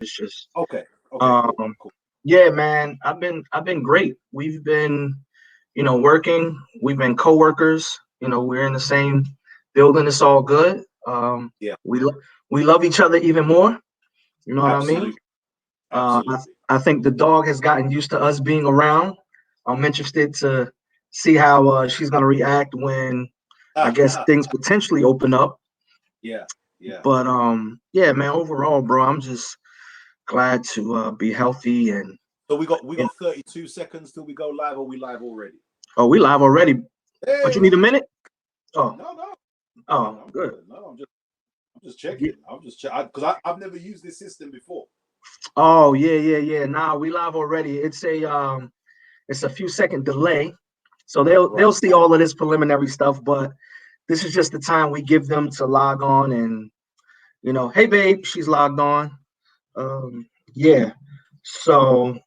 It's just, Okay. Okay. Cool. um, Cool. yeah, man. I've been great. We've been, working. We've been coworkers. We're in the same building. It's all good. Yeah. We love each other even more. You know what I mean? Absolutely. Uh, I, Absolutely. I think the dog has gotten used to us being around. I'm interested to see how she's gonna react when I guess things potentially open up. Yeah. Yeah. But yeah, man. Overall, bro, I'm just glad to be healthy and So we you know, got 32 seconds till we go live. Or we live already? oh, we live already. But you need a Hey. minute? Oh, No, no. I'm good. oh, I'm good. good. No, I'm just checking. Ye- I'm just check because I've never used this system before. Oh, yeah, yeah, yeah. Nah, we live already. It's a few second delay, so they'll Right. see all of this preliminary stuff. But this is just the time we give them to log on and hey, babe, she's logged on. Yeah. So,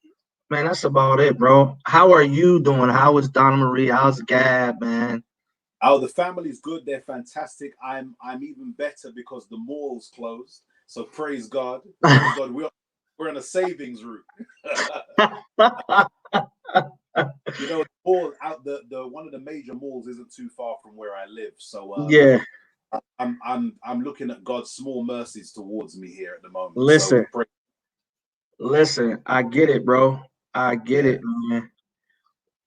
man, that's about it, bro. How are you doing? How is Donna Marie? How's Gab, man? Oh, the family's good. They're fantastic. I'm even better because the mall's closed. So praise God. Praise God. We're on a savings route. You know, the mall out the one of the major malls isn't too far from where I live. So Yeah. I'm looking at God's small mercies towards me here at the moment. So we Listen, pray. listen. I get it, bro. I get Yeah. it, man.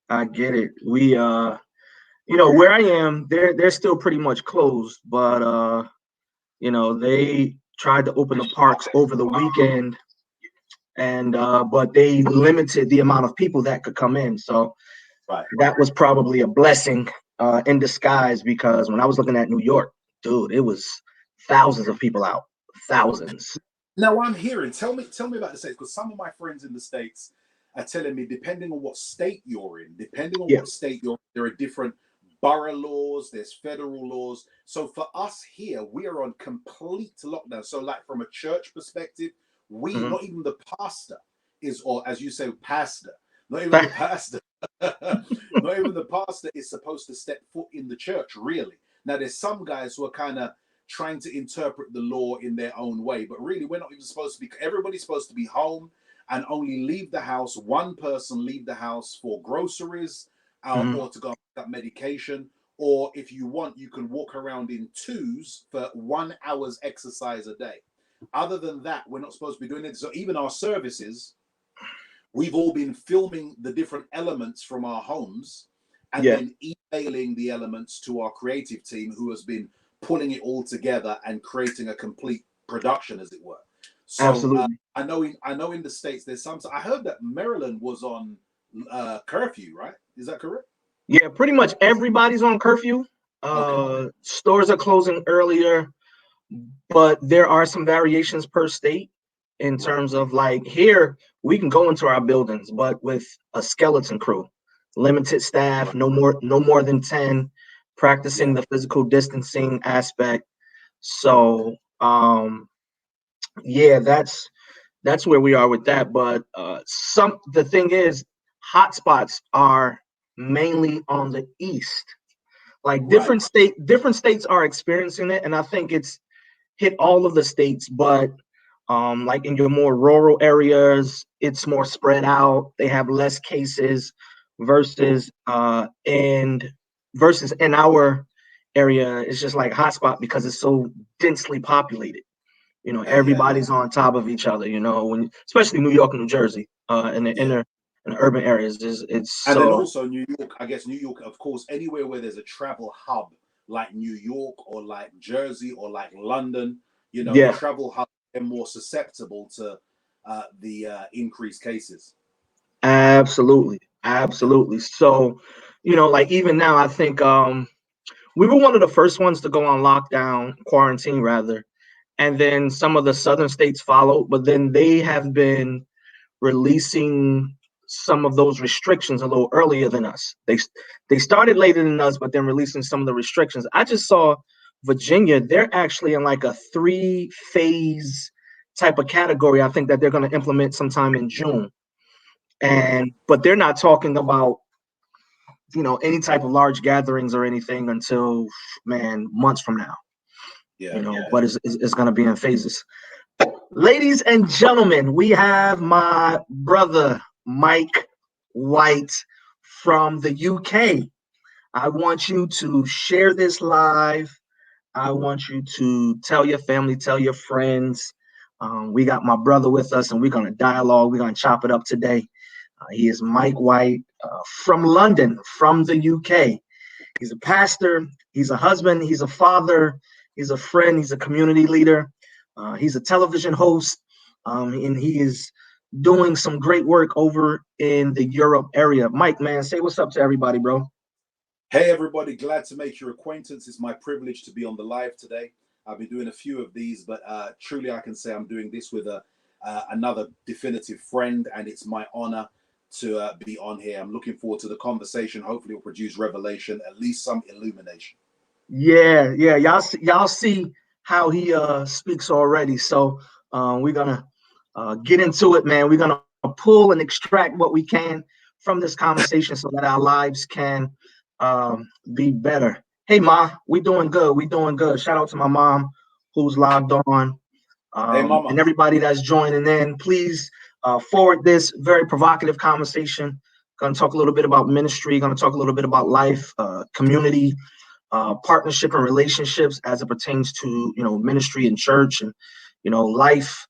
I get it. We where I am, they're still pretty much closed, but they tried to open the parks over the weekend and but they limited the amount of people that could come in. So Right. that was probably a blessing in disguise because when I was looking at New York, dude, it was thousands of people out, thousands. Now I'm hearing. Tell me about the states because some of my friends in the states are telling me, depending on what state you're in, Yeah. there are different borough laws. There's federal laws. So for us here, we are on complete lockdown. So like from a church perspective, we Mhm. not even the pastor is, or as you say, pastor. Not even the pastor. Not even the pastor is supposed to step foot in the church. Really. Now there's some guys who are kind of trying to interpret the law in their own way. But really, we're not even supposed to be, everybody's supposed to be home and only leave the house, one person leave the house for groceries Mhm. or to go pick up medication. Or if you want, you can walk around in twos for 1 hour's exercise a day. Other than that, we're not supposed to be doing it. So even our services, we've all been filming the different elements from our homes and Yeah, then emailing the elements to our creative team who has been pulling it all together and creating a complete production, as it were. So absolutely. I know in the states there's some. I heard that Maryland was on curfew, right? Is that correct? Yeah, pretty much everybody's on curfew. Okay. Stores are closing earlier, but there are some variations per state in Right. terms of like here we can go into our buildings, but with a skeleton crew, limited staff, Right. no more than 10, practicing Yeah. the physical distancing aspect. So yeah, that's where we are with that. But some the thing is, hotspots are mainly on the east. Like Right. different states are experiencing it, and I think it's hit all of the states, but like in your more rural areas, it's more spread out. They have less cases versus in our area, it's just like hotspot because it's so densely populated. Yeah. Yeah. Yeah. Everybody's on top of each other. When especially New York and New Jersey, in the Yeah. inner and urban areas, is it's And then so also New York, I guess New York, of course, anywhere where there's a travel hub like New York or like Jersey or like London, yeah, travel hubs are more susceptible to the increased cases. absolutely, Yeah. absolutely. So, like even now, I think we were one of the first ones to go on lockdown, quarantine rather, and then some of the southern states followed, but then they have been releasing some of those restrictions a little earlier than us. They started later than us, but then releasing some of the restrictions. I just saw Virginia, they're actually in like a 3-phase type of category. I think that they're going to implement sometime in June. Right. And but they're not talking about any type of large gatherings or anything until, man, months from now. Yeah. Yeah. But it's going to be in phases. Ladies and gentlemen, we have my brother Mike White from the UK. I want you to share this live. I want you to tell your family, tell your friends. We got my brother with us, and we're going to dialogue. We're going to chop it up today. He is Mike White from London, from the UK. He's a pastor, he's a husband, he's a father, he's a friend, he's a community leader, he's a television host, and he is doing some great work over in the Europe area. Mike, man, say what's up to everybody, bro. Hey, everybody, glad to make your acquaintance. It's my privilege to be on the live today. I've been doing a few of these, but truly I can say I'm doing this with another definitive friend, and it's my honor to be on here. I'm looking forward to the conversation. Hopefully, it will produce revelation, at least some illumination. Yeah, y'all see how he speaks already. So we're gonna get into it, man. We're gonna pull and extract what we can from this conversation so that our lives can be better. Hey, Ma, we doing good. We doing good. Shout out to my mom who's logged on, Hey, Mama. and everybody that's joining in. Please forward this very provocative conversation. Going to talk a little bit about ministry. Going to talk a little bit about life, community, partnership and relationships as it pertains to ministry and church, and life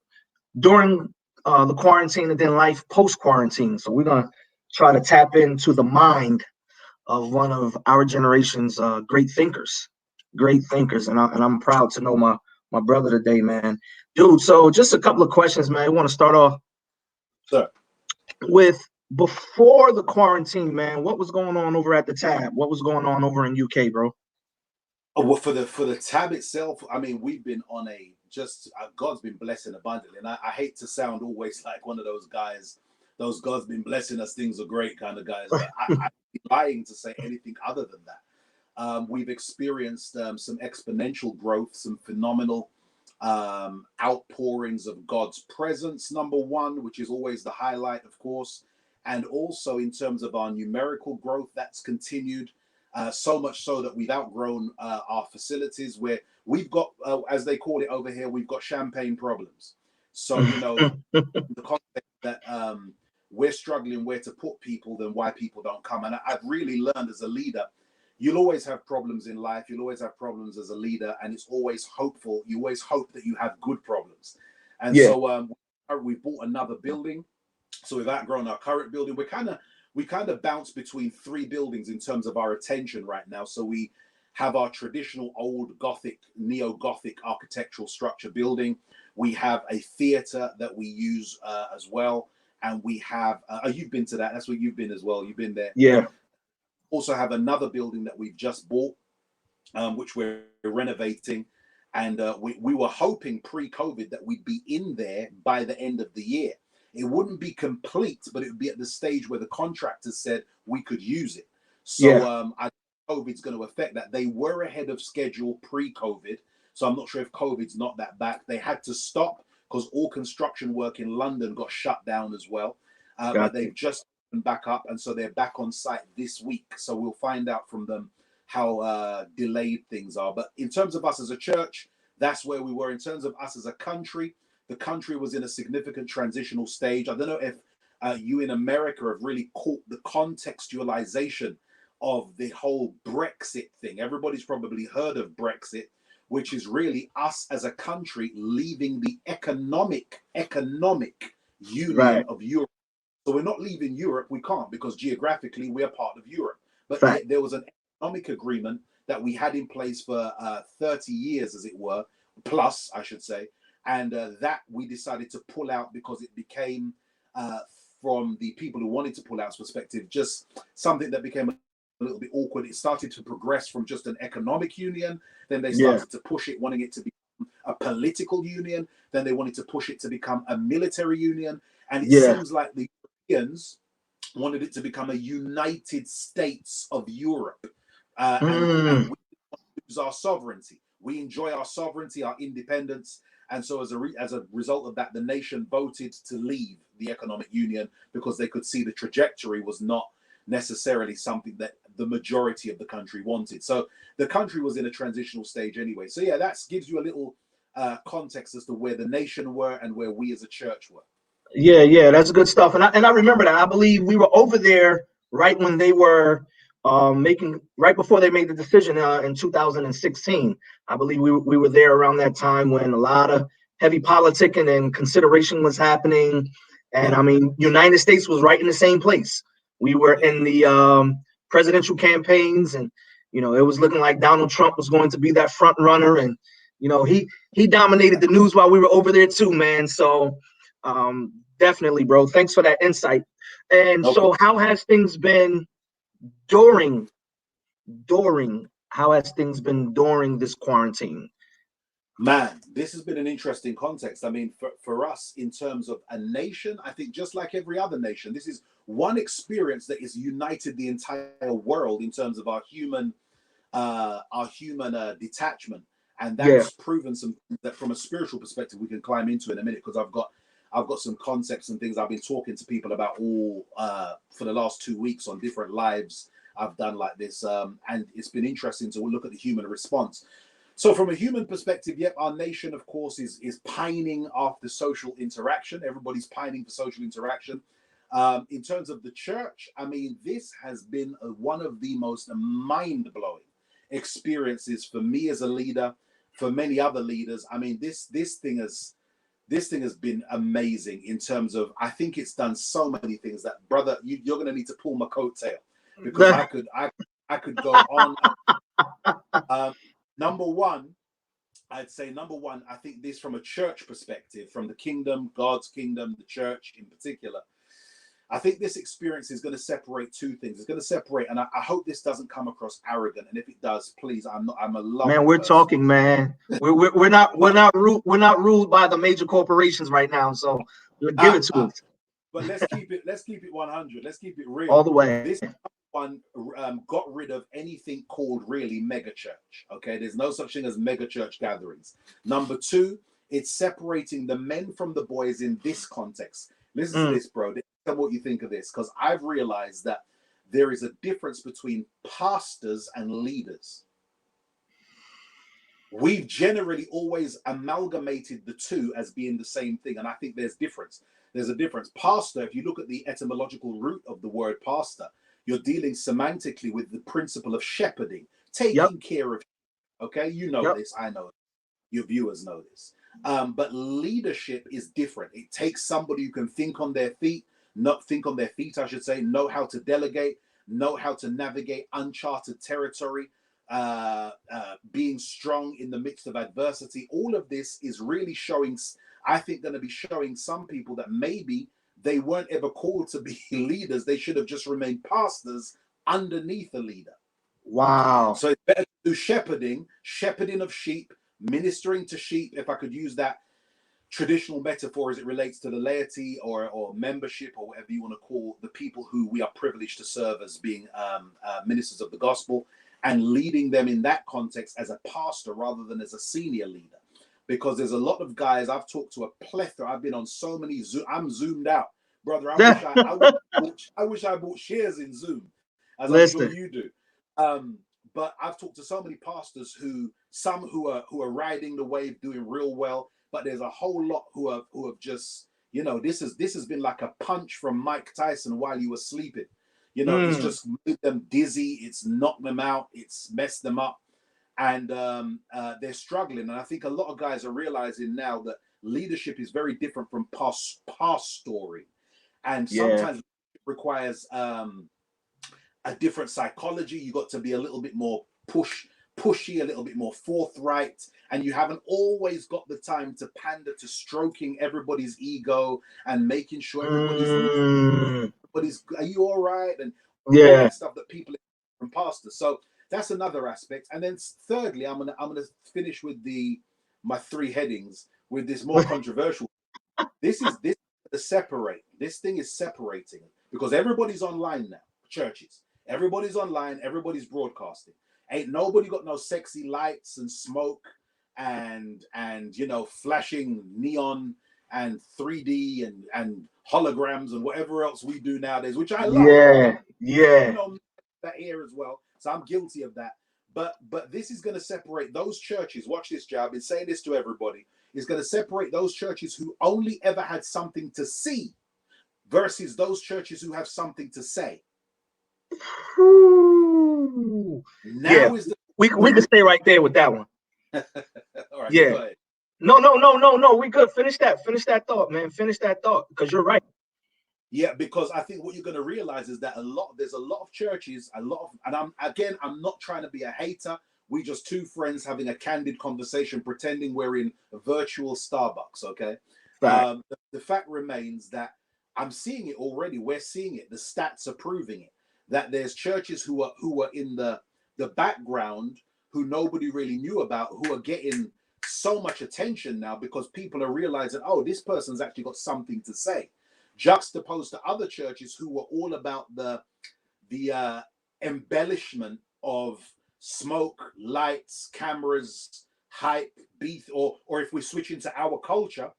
during the quarantine, and then life post quarantine. So we're gonna try to tap into the mind of one of our generation's great thinkers, and I'm proud to know my brother today, man. Dude, so just a couple of questions, man. I want to start off Sir. with, before the quarantine, man, what was going on over at the Tab? What was going on over in UK, bro? Oh, well, for the tab itself, I mean, we've been on a just God's been blessing abundantly, and I hate to sound always like one of those guys, those God's been blessing us, things are great kind of guys, but I'd be lying to say anything other than that. We've experienced some exponential growth, some phenomenal outpourings of God's presence, number one, which is always the highlight, of course. And also in terms of our numerical growth, that's continued. So much so that we've outgrown our facilities, where we've got, as they call it over here, we've got champagne problems. So, the concept that we're struggling where to put people, then why people don't come. And I've really learned as a leader, you'll always have problems in life. You'll always have problems as a leader, and it's always hopeful. You always hope that you have good problems. And Yeah, so we bought another building. So we've outgrown our current building. We kind of bounce between three buildings in terms of our attention right now. So we have our traditional old Gothic, neo-Gothic architectural structure building. We have a theater that we use as well. And we have, you've been to that. That's where you've been as well. You've been there. yeah, Also have another building that we've just bought, which we're renovating. And we were hoping pre-COVID that we'd be in there by the end of the year. It wouldn't be complete, but it would be at the stage where the contractors said we could use it. So yeah. I COVID's going to affect that. They were ahead of schedule pre-COVID, so I'm not sure if COVID's not that back. They had to stop because all construction work in London got shut down as well. But Got you. they've just opened back up, and so they're back on site this week. So we'll find out from them how delayed things are. But in terms of us as a church, that's where we were. In terms of us as a country, the country was in a significant transitional stage. I don't know if you in America have really caught the contextualization of the whole Brexit thing. Everybody's probably heard of Brexit, which is really us as a country leaving the economic union Right. of Europe. So we're not leaving Europe. We can't, because geographically we are part of Europe. But Fact. yet there was an economic agreement that we had in place for 30 years, as it were, plus, I should say. And that we decided to pull out because it became, from the people who wanted to pull out's perspective, just something that became a little bit awkward. It started to progress from just an economic union. Then they Yeah, started to push it, wanting it to be a political union. Then they wanted to push it to become a military union. And it yeah. seems like the Europeans wanted it to become a United States of Europe. And Mm, we lose our sovereignty. We enjoy our sovereignty, our independence. And so as a result of that, the nation voted to leave the economic union because they could see the trajectory was not necessarily something that the majority of the country wanted. So the country was in a transitional stage anyway. So yeah, that gives you a little context as to where the nation were and where we as a church were. Yeah, that's good stuff. And I remember that. I believe we were over there right when they were right before they made the decision in 2016. I believe we were there around that time when a lot of heavy politicking and consideration was happening. And I mean, United States was right in the same place. We were in the presidential campaigns, and it was looking like Donald Trump was going to be that front runner, and he dominated the news while we were over there too, man. So definitely, bro. Thanks for that insight. And Okay. so, how has things been during how has things been during this quarantine? Man, this has been an interesting context. I mean, for us, in terms of a nation, I think just like every other nation, this is one experience that has united the entire world in terms of our human detachment, and that's proven some that from a spiritual perspective we can climb into in a minute, because I've got some concepts and things I've been talking to people about all for the last 2 weeks on different lives I've done like this, and it's been interesting to look at the human response. So from a human perspective, yep, our nation, of course, is pining after social interaction. Everybody's pining for social interaction. In terms of the church, I mean, this has been one of the most mind-blowing experiences for me as a leader, for many other leaders. I mean, this thing has been amazing in terms of, I think it's done so many things that, brother, you're going to need to pull my coattail, because I could go on. Number one, I think this from a church perspective, from the kingdom, God's kingdom, the church in particular, I think this experience is going to separate two things. It's going to separate, and I hope this doesn't come across arrogant. And if it does, please, I'm a lovely man. We're person. talking, man. We're not ruled by the major corporations right now. So give it to us. But let's keep it 100. Let's keep it real All the way. This one got rid of anything called really mega church. Okay, there's no such thing as mega church gatherings. Number two, it's separating the men from the boys in this context. Listen to this, bro. Tell me what you think of this, because I've realized that there is a difference between pastors and leaders. We've generally always amalgamated the two as being the same thing, and I think there's difference. There's a difference. Pastor, if you look at the etymological root of the word pastor, you're dealing semantically with the principle of shepherding, taking care of. Okay, you know this, I know it. Your viewers know this. But leadership is different. It takes somebody who can think on their feet, know how to delegate, know how to navigate uncharted territory, being strong in the midst of adversity. All of this is really showing, I think, going to be showing some people that maybe they weren't ever called to be leaders. They should have just remained pastors underneath a leader. Wow. So it's better to do shepherding of sheep, ministering to sheep, if I could use that traditional metaphor as it relates to the laity or membership, or whatever you want to call the people who we are privileged to serve as being ministers of the gospel, and leading them in that context as a pastor rather than as a senior leader. Because there's a lot of guys, I've talked to a plethora, I've been on so many Zoom, I'm zoomed out, brother. I wish I bought shares in Zoom, as I'm sure you do. But I've talked to so many pastors who are riding the wave, doing real well, but there's a whole lot who have just, this has been like a punch from Mike Tyson while you were sleeping. It's just made them dizzy, it's knocked them out, it's messed them up, and they're struggling. And I think a lot of guys are realizing now that leadership is very different from pastoring, and sometimes it requires a different psychology. You got to be a little bit more pushy, a little bit more forthright, and you haven't always got the time to pander to stroking everybody's ego and making sure everybody's are you all right, and all that stuff that people from pastors. So that's another aspect. And then thirdly, I'm gonna finish with my three headings with this more controversial. This thing is separating, because everybody's online now. Churches, everybody's online, everybody's broadcasting. Ain't nobody got no sexy lights and smoke and flashing neon and 3D and holograms and whatever else we do nowadays, which I love. Yeah. That here as well. So I'm guilty of that. But this is going to separate those churches. Watch this, Joe. I've been saying this to everybody. It's going to separate those churches who only ever had something to see versus those churches who have something to say. Ooh. Now Yeah, is the we can stay right there with that one. all right. Yeah. Go ahead. No. We good. Finish that thought, man. Finish that thought, because you're right. Yeah, because I think what you're going to realize is that there's a lot of churches, and I'm not trying to be a hater. We just two friends having a candid conversation, pretending we're in a virtual Starbucks. Okay. The fact remains that I'm seeing it already. We're seeing it. The stats are proving it. That there's churches who are in the background, who nobody really knew about, who are getting so much attention now because people are realizing, oh, this person's actually got something to say, juxtaposed to other churches who were all about the embellishment of smoke, lights, cameras, hype, beat, or if we switch into our culture,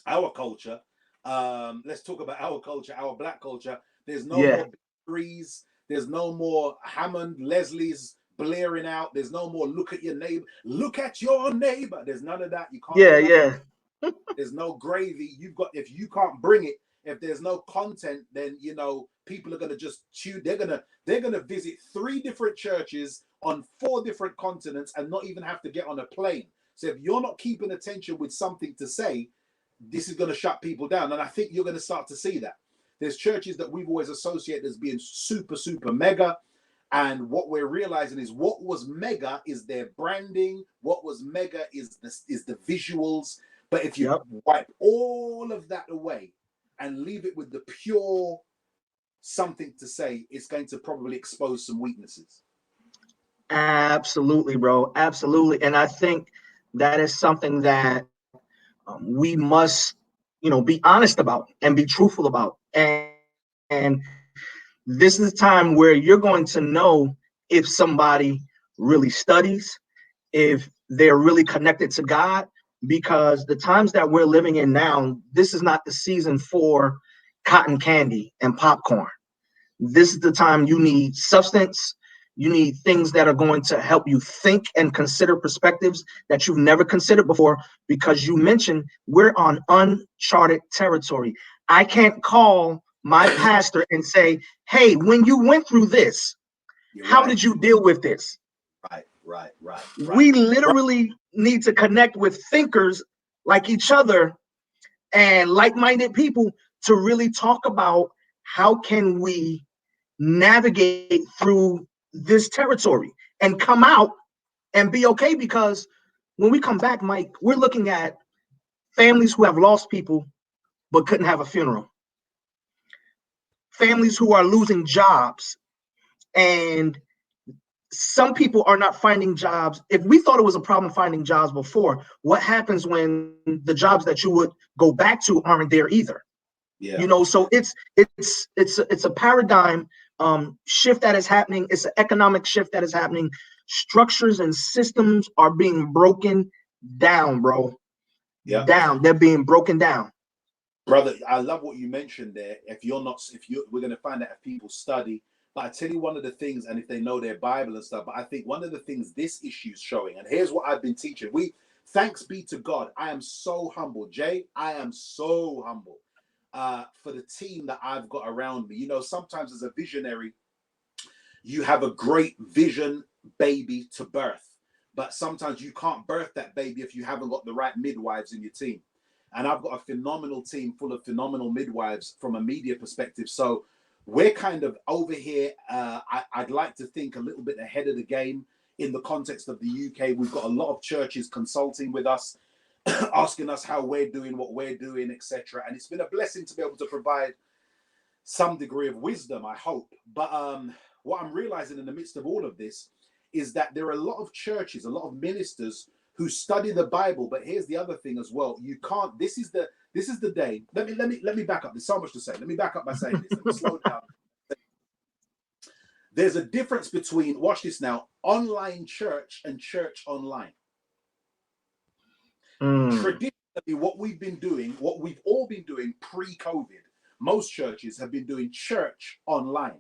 let's talk about our culture, our black culture. There's no more trees. There's no more Hammond, Leslie's blaring out. There's no more look at your neighbor. Look at your neighbor. There's none of that. You can't. Yeah. There's no gravy. If you can't bring it, if there's no content, then people are gonna just chew. They're gonna visit 3 different churches on 4 different continents and not even have to get on a plane. So if you're not keeping attention with something to say, this is going to shut people down. And I think you're going to start to see that. There's churches that we've always associated as being super, super mega. And what we're realizing is what was mega is their branding. What was mega is the visuals. But if you wipe all of that away and leave it with the pure something to say, it's going to probably expose some weaknesses. Absolutely, bro. Absolutely. And I think that is something that we must, be honest about and be truthful about. And this is a time where you're going to know if somebody really studies, if they're really connected to God, because the times that we're living in now, this is not the season for cotton candy and popcorn. This is the time you need substance. You need things that are going to help you think and consider perspectives that you've never considered before, because you mentioned we're on uncharted territory. I can't call my pastor and say, hey, when you went through this, how did you deal with this? Right. We literally need to connect with thinkers like each other and like-minded people to really talk about how can we navigate through this territory and come out and be okay. Because when we come back, Mike, we're looking at families who have lost people but couldn't have a funeral, families who are losing jobs, and some people are not finding jobs. If we thought it was a problem finding jobs before, what happens when the jobs that you would go back to aren't there either? So it's a paradigm shift that is happening. It's an economic shift that is happening. Structures and systems are being broken down, bro. They're being broken down. Brother, I love what you mentioned there. We're going to find out if people study. But I tell you one of the things, and if they know their Bible and stuff, but I think one of the things this issue is showing, and here's what I've been teaching. Thanks be to God, I am so humble. Jay, I am so humble for the team that I've got around me. Sometimes as a visionary, you have a great vision baby to birth, but sometimes you can't birth that baby if you haven't got the right midwives in your team. And I've got a phenomenal team full of phenomenal midwives from a media perspective. So we're kind of over here. I'd like to think a little bit ahead of the game in the context of the UK. We've got a lot of churches consulting with us, asking us how we're doing, what we're doing, etc. And it's been a blessing to be able to provide some degree of wisdom, I hope. But what I'm realizing in the midst of all of this is that there are a lot of churches, a lot of ministers who study the Bible. But here's the other thing as well. You can't. This is the day. Let me back up. There's so much to say. Let me back up by saying this. Let me slow down. There's a difference between, watch this now, online church and church online. Traditionally, what we've all been doing pre-COVID, most churches have been doing church online.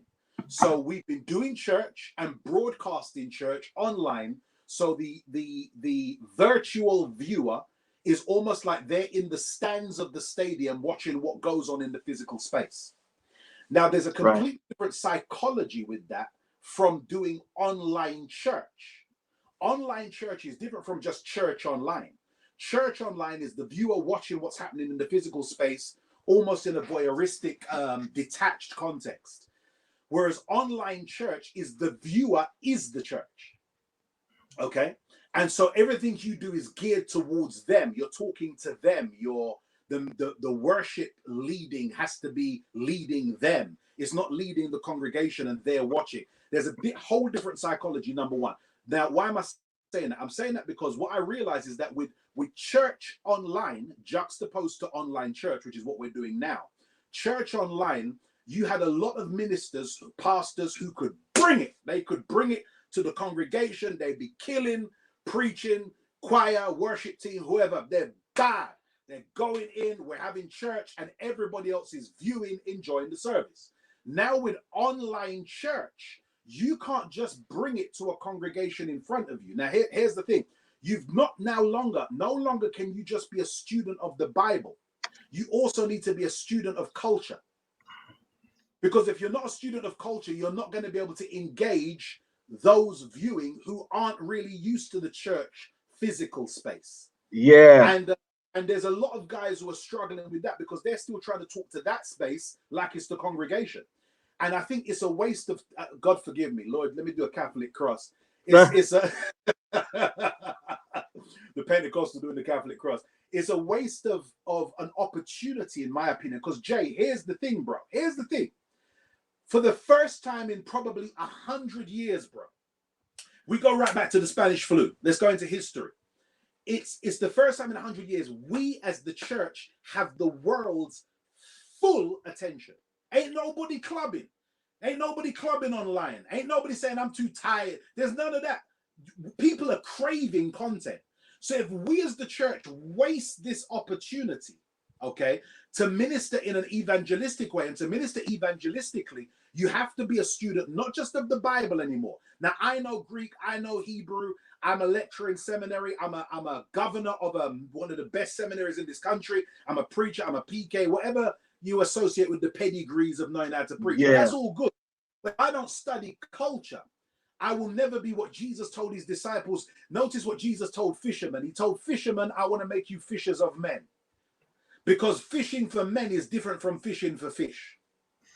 So we've been doing church and broadcasting church online. So the virtual viewer is almost like they're in the stands of the stadium watching what goes on in the physical space. Now, there's a completely different psychology with that from doing online church. Online church is different from just church online. Church online is the viewer watching what's happening in the physical space, almost in a voyeuristic, detached context. Whereas online church is the viewer is the church. Okay? And so everything you do is geared towards them. You're talking to them. The worship leading has to be leading them. It's not leading the congregation and they're watching. There's a whole different psychology, number one. Now, why am I saying that? I'm saying that because what I realize is that with church online juxtaposed to online church, which is what we're doing now, church online, you had a lot of ministers, pastors who could bring it. They could bring it to the congregation. They'd be killing, preaching, choir, worship team, whoever. They're bad. They're going in, we're having church, and everybody else is viewing, enjoying the service. Now with online church, you can't just bring it to a congregation in front of you. Now here's the thing. No longer can you just be a student of the Bible. You also need to be a student of culture. Because if you're not a student of culture, you're not going to be able to engage those viewing who aren't really used to the church physical space. Yeah. And there's a lot of guys who are struggling with that because they're still trying to talk to that space like it's the congregation. And I think it's a waste of, God forgive me, Lord, let me do a Catholic cross. It's a, the Pentecostal doing the Catholic cross. It's a waste of an opportunity, in my opinion. Because Jay, here's the thing, bro. Here's the thing. For the first time in probably 100 years, bro, we go right back to the Spanish flu. Let's go into history. It's the first time in 100 years we as the church have the world's full attention. Ain't nobody clubbing. Ain't nobody clubbing online. Ain't nobody saying I'm too tired. There's none of that. People are craving content. So if we as the church waste this opportunity, okay, to minister in an evangelistic way, and to minister evangelistically, you have to be a student, not just of the Bible anymore. Now, I know Greek, I know Hebrew, I'm a lecturer in seminary, I'm a governor of one of the best seminaries in this country, I'm a preacher, I'm a PK, whatever you associate with the pedigrees of knowing how to preach. Yeah. That's all good. But I don't study culture. I will never be what Jesus told his disciples. Notice what Jesus told fishermen. He told fishermen, I want to make you fishers of men. Because fishing for men is different from fishing for fish.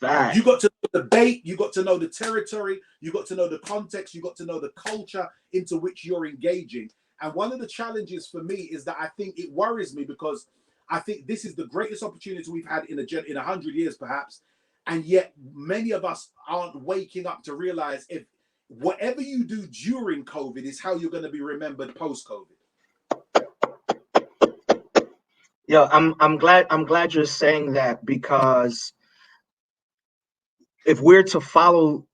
Right. You got to know the bait, you got to know the territory, you got to know the context, you got to know the culture into which you're engaging. And one of the challenges for me is that I think it worries me because I think this is the greatest opportunity we've had in 100 years, perhaps. And yet many of us aren't waking up to realize if whatever you do during COVID is how you're going to be remembered post-COVID. Yeah, I'm glad you're saying that, because if we're to follow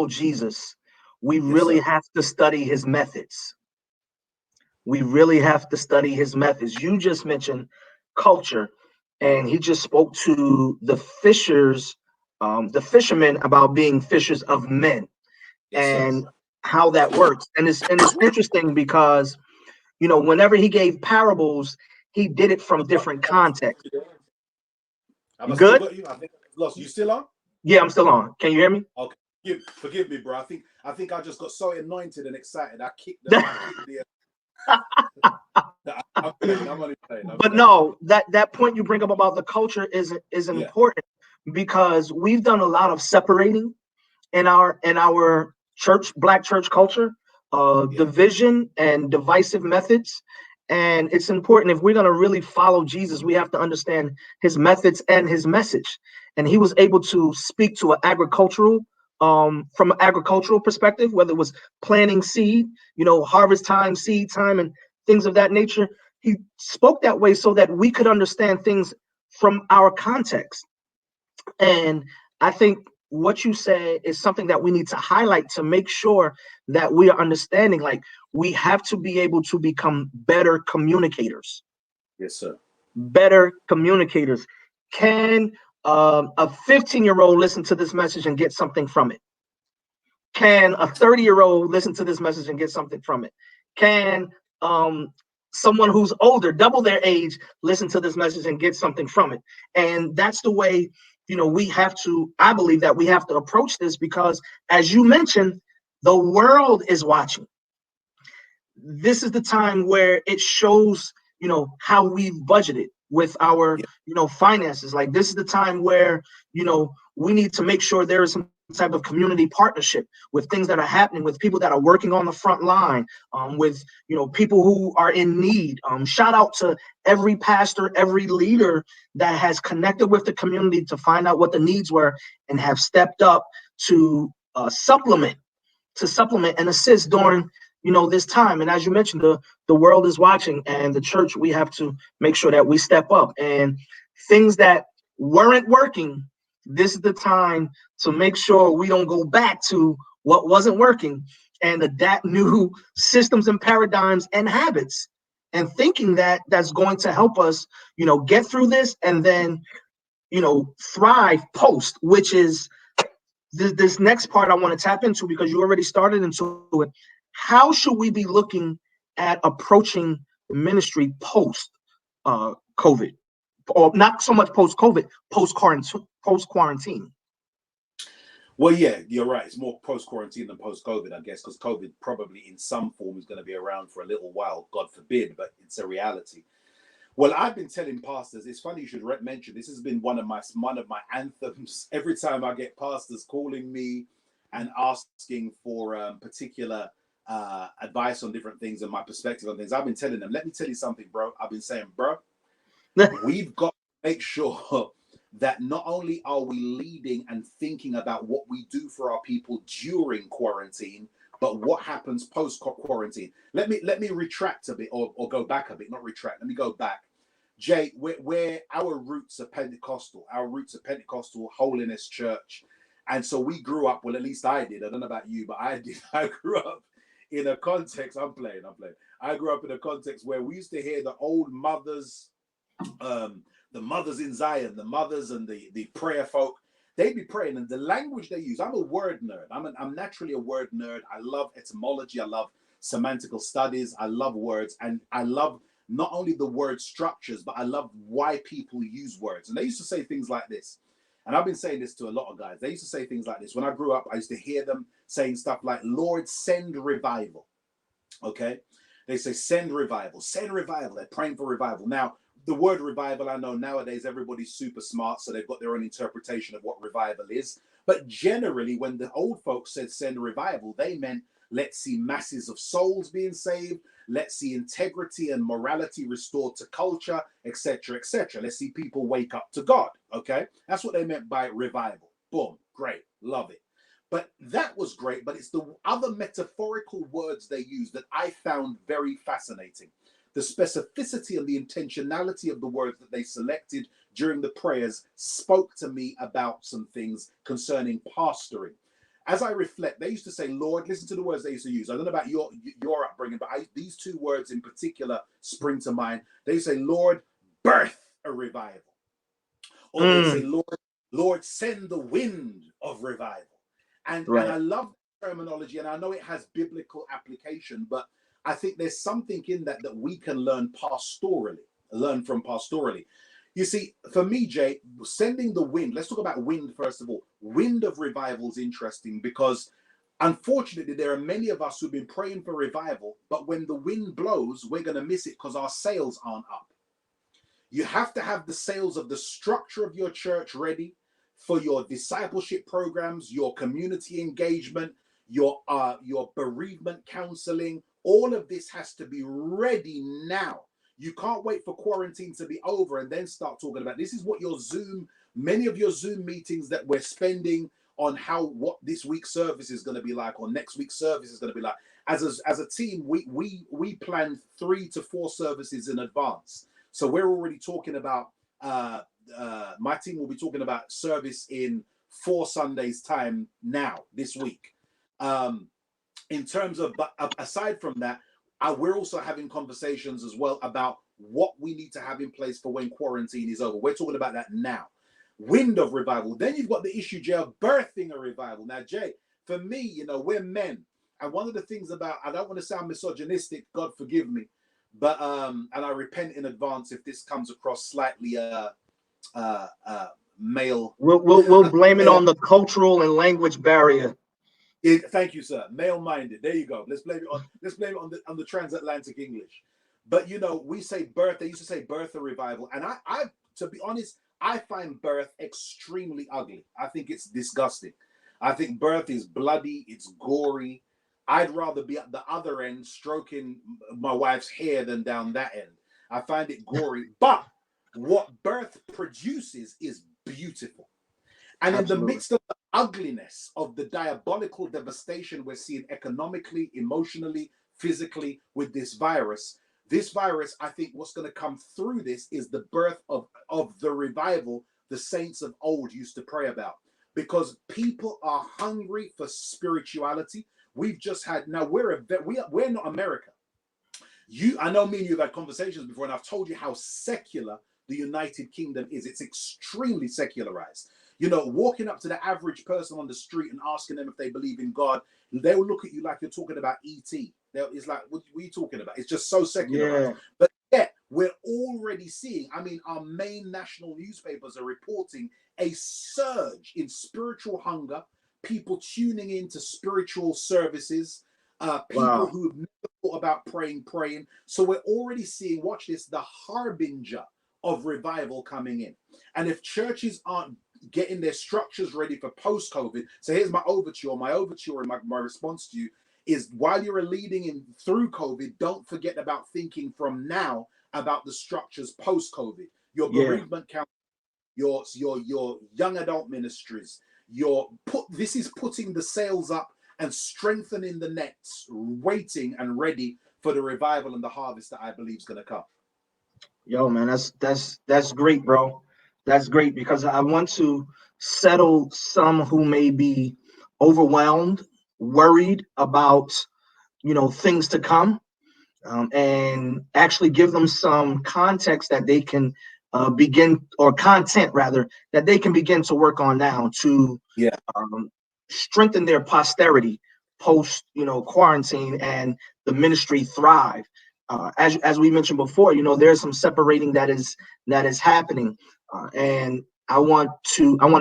Jesus, we really have to study his methods. We really have to study his methods. You just mentioned culture, and he just spoke to the fishermen about being fishers of men, and how that works. And it's interesting because, you know, whenever he gave parables, he did it from different contexts. You good? I think I lost. You still on? Yeah, I'm still on. Can you hear me? Okay. Forgive me, bro. I think I just got so anointed and excited. I kicked the I'm only playing. But no, that point you bring up about the culture is important, because we've done a lot of separating in our church, Black church culture, division and divisive methods. And it's important, if we're going to really follow Jesus, we have to understand his methods and his message. And he was able to speak to from an agricultural perspective, whether it was planting seed, harvest time, seed time, and things of that nature. He spoke that way so that we could understand things from our context. And I think what you say is something that we need to highlight to make sure that we are understanding. Like, we have to be able to become better communicators. Yes, sir. Better communicators. Can a 15-year-old listen to this message and get something from it? Can a 30-year-old listen to this message and get something from it? Can someone who's older, double their age, listen to this message and get something from it? And that's the way, we have to, I believe that we have to approach this, because as you mentioned, the world is watching. This is the time where it shows, how we've budgeted with our, Yeah. finances. Like, this is the time where, we need to make sure there is some type of community partnership with things that are happening, with people that are working on the front line, with, people who are in need. Shout out to every pastor, every leader that has connected with the community to find out what the needs were and have stepped up to supplement and assist during this time. And as you mentioned, the world is watching, and the church, we have to make sure that we step up, and things that weren't working, this is the time to make sure we don't go back to what wasn't working and adapt new systems and paradigms and habits, and thinking that that's going to help us get through this, and then thrive post, which is this next part I want to tap into, because you already started into it. How should we be looking at approaching the ministry post COVID, or not so much post COVID, post quarantine? Well, yeah, you're right. It's more post quarantine than post COVID, I guess, because COVID probably in some form is going to be around for a little while, God forbid, but it's a reality. Well, I've been telling pastors. It's funny you should mention this. Has been one of my anthems. Every time I get pastors calling me and asking for particular advice on different things and my perspective on things, I've been telling them, let me tell you something, bro. I've been saying, bro, we've got to make sure that not only are we leading and thinking about what we do for our people during quarantine, but what happens post quarantine. Let me retract a bit, or go back a bit. Not retract. Let me go back. Jay, where our roots are Pentecostal. Our roots are Pentecostal Holiness Church, and so we grew up. Well, at least I did. I don't know about you, but I did. I grew up in a context. I'm playing. I grew up in a context where we used to hear the old mothers, the mothers in Zion, the mothers and the prayer folk. They'd be praying, and the language they use. I'm a word nerd. I'm naturally a word nerd. I love etymology. I love semantical studies. I love words, and I love not only the word structures, but I love why people use words. And they used to say things like this. And I've been saying this to a lot of guys. They used to say things like this. When I grew up, I used to hear them saying stuff like, Lord, send revival. Okay? They say, send revival. Send revival. They're praying for revival. Now, the word revival, I know nowadays everybody's super smart, so they've got their own interpretation of what revival is. But generally, when the old folks said send revival, they meant, let's see masses of souls being saved. Let's see integrity and morality restored to culture, etc., etc. Let's see people wake up to God. Okay, that's what they meant by revival. Boom, great, love it. But that was great. But it's the other metaphorical words they use that I found very fascinating. The specificity and the intentionality of the words that they selected during the prayers spoke to me about some things concerning pastoring. As I reflect, they used to say, Lord, listen to the words they used to use. I don't know about your upbringing, but these two words in particular spring to mind. They say, Lord, birth a revival. Or they say, Lord, send the wind of revival. And I love terminology, and I know it has biblical application, but I think there's something in that we can learn from pastorally. You see, for me, Jay, sending the wind, let's talk about wind first of all. Wind of revival is interesting because unfortunately, there are many of us who've been praying for revival, but when the wind blows, we're going to miss it because our sails aren't up. You have to have the sails of the structure of your church ready for your discipleship programs, your community engagement, your bereavement counseling. All of this has to be ready now. You can't wait for quarantine to be over and then start talking about this. Is what many of your Zoom meetings that we're spending on what this week's service is going to be like, or next week's service is going to be like. As a team, we plan 3 to 4 services in advance. So we're already talking about, my team will be talking about service in 4 Sundays time now, this week. In terms of, but aside from that, we're also having conversations as well about what we need to have in place for when quarantine is over. We're talking about that now. wind of revival. Then you've got the issue, Jay, of birthing a revival. Now, Jay, for me, you know, we're men. And one of the things about, I don't want to sound misogynistic, God forgive me, but and I repent in advance if this comes across slightly male. We'll blame it on the cultural and language barrier. Thank you, sir. Male-minded. There you go. Let's blame it on the transatlantic English. But you know, we say birth. They used to say birth or revival, and I to be honest, I find birth extremely ugly. I think it's disgusting. I think birth is bloody. It's gory. I'd rather be at the other end stroking my wife's hair than down that end. I find it gory. But what birth produces is beautiful. And in the midst of the ugliness of the diabolical devastation we're seeing economically, emotionally, physically with this virus, I think what's going to come through this is the birth of the revival the saints of old used to pray about. Because people are hungry for spirituality. We've just had, now we're not America. I know me and you have had conversations before, and I've told you how secular the United Kingdom is. It's extremely secularized. You know, walking up to the average person on the street and asking them if they believe in God, they will look at you like you're talking about E.T. It's like, what are you talking about? It's just so secularized. Yeah. But yet, we're already seeing, I mean, our main national newspapers are reporting a surge in spiritual hunger, people tuning into spiritual services, people who have never thought about praying. So we're already seeing, watch this, the harbinger of revival coming in. And if churches aren't getting their structures ready for post-COVID, so here's my overture. And my response to you is, while you're leading in through COVID, don't forget about thinking from now about the structures post-COVID. Your bereavement count, your young adult ministries, this is putting the sails up and strengthening the nets, waiting and ready for the revival and the harvest that I believe is going to come. Yo, man, that's great, bro. That's great, because I want to settle some who may be overwhelmed, worried about, you know, things to come, and actually give them some context that they can content rather, that they can begin to work on now to strengthen their posterity post, you know, quarantine, and the ministry thrive. As we mentioned before, you know, there's some separating that is happening, and I want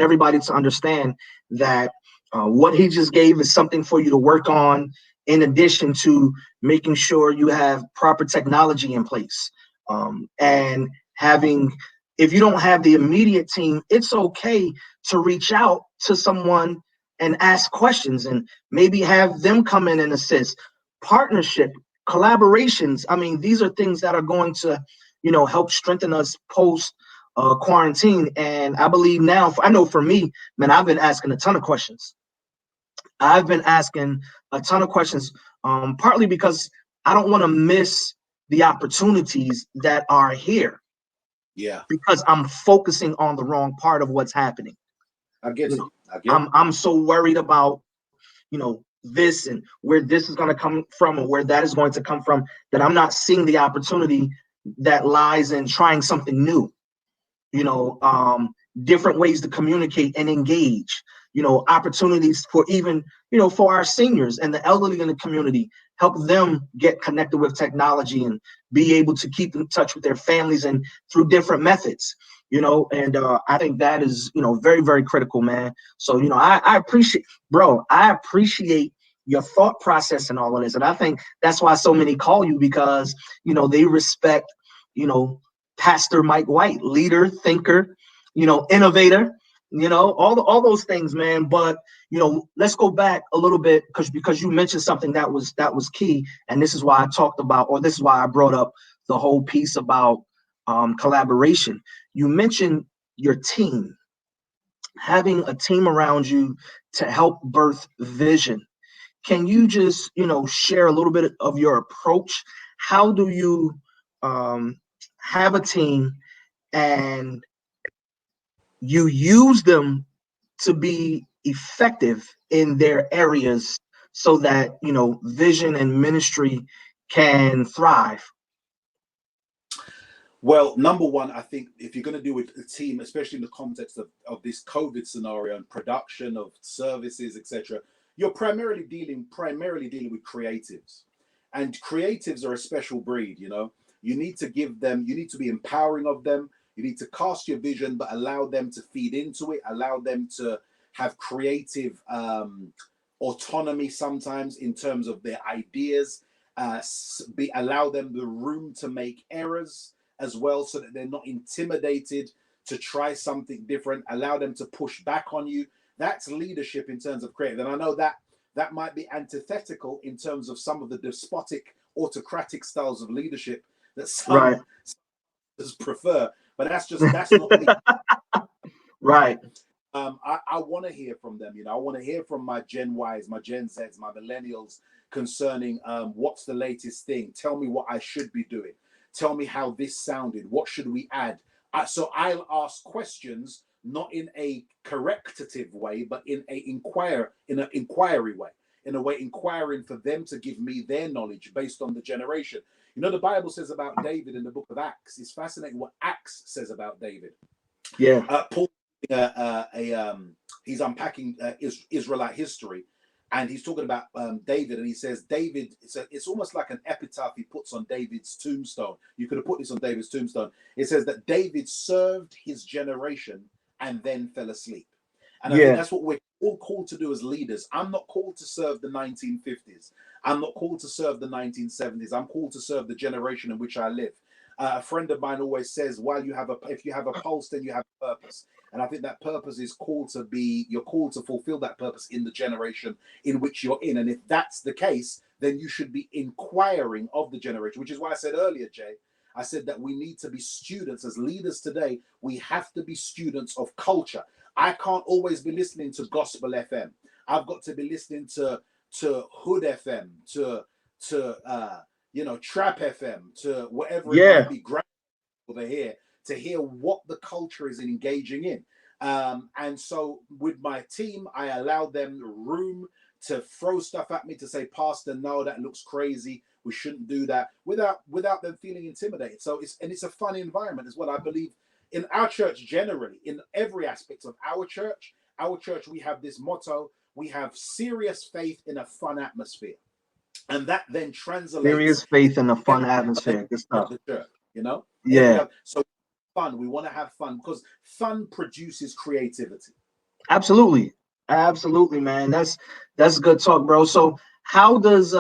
everybody to understand that what he just gave is something for you to work on, in addition to making sure you have proper technology in place, and having, if you don't have the immediate team, it's okay to reach out to someone and ask questions, and maybe have them come in and assist. Partnership, collaborations. I mean, these are things that are going to, you know, help strengthen us post quarantine. And I believe now, I know for me, man, I've been asking a ton of questions. Partly because I don't want to miss the opportunities that are here. Yeah. Because I'm focusing on the wrong part of what's happening. I get it. I'm so worried about, you know, this and where this is going to come from and where that is going to come from, that I'm not seeing the opportunity that lies in trying something new, you know, different ways to communicate and engage, you know, opportunities for even, you know, for our seniors and the elderly in the community, help them get connected with technology and be able to keep in touch with their families and through different methods, you know. And I think that is, you know, very, very critical, man. So, you know, I appreciate your thought process and all of this. And I think that's why so many call you, because, you know, they respect, you know, Pastor Mike White, leader, thinker, you know, innovator, you know, all those things, man. But, you know, let's go back a little bit, because you mentioned something that was key. And this is why I brought up the whole piece about collaboration. You mentioned your team, having a team around you to help birth vision. Can you just, you know, share a little bit of your approach? How do you have a team and you use them to be effective in their areas so that, you know, vision and ministry can thrive? Well, number one, I think if you're going to do with a team, especially in the context of this COVID scenario and production of services, etc., you're primarily dealing with creatives. And creatives are a special breed, you know. You need to give them, you need to be empowering of them. You need to cast your vision, but allow them to feed into it, allow them to have creative autonomy sometimes in terms of their ideas, allow them the room to make errors as well, so that they're not intimidated to try something different, allow them to push back on you. That's leadership in terms of creative. And I know that that might be antithetical in terms of some of the despotic, autocratic styles of leadership that Right. some prefer, but that's not me. Right. I want to hear from them. You know, I want to hear from my Gen Ys, my Gen Zs, my millennials concerning what's the latest thing. Tell me what I should be doing. Tell me how this sounded. What should we add? So I'll ask questions, not in a correctative way, but in an inquiry way, in a way inquiring for them to give me their knowledge based on the generation. You know, the Bible says about David in the book of Acts. It's fascinating what Acts says about David. Yeah. Paul, he's unpacking Israelite history, and he's talking about David, and he says David. It's almost like an epitaph he puts on David's tombstone. You could have put this on David's tombstone. It says that David served his generation and then fell asleep. And I think that's what we're all called to do as leaders. I'm not called to serve the 1950s. I'm not called to serve the 1970s. I'm called to serve the generation in which I live. A friend of mine always says, if you have a pulse, then you have a purpose. And I think that purpose is you're called to fulfill that purpose in the generation in which you're in. And if that's the case, then you should be inquiring of the generation, which is why I said earlier, Jay, I said that we need to be students as leaders today. We have to be students of culture. I can't always be listening to Gospel FM. I've got to be listening to Hood FM, to Trap FM, to whatever it might be, great over here, to hear what the culture is engaging in. And so with my team, I allow them room to throw stuff at me, to say, Pastor, no, that looks crazy. We shouldn't do that, without them feeling intimidated. So it's a fun environment as well. I believe in our church generally, in every aspect of our church, we have this motto: we have serious faith in a fun atmosphere. And that then translates Serious faith in a fun atmosphere. Good stuff. The church, you know? Yeah. So fun. We want to have fun because fun produces creativity. Absolutely. Absolutely, man. That's good talk, bro. So how does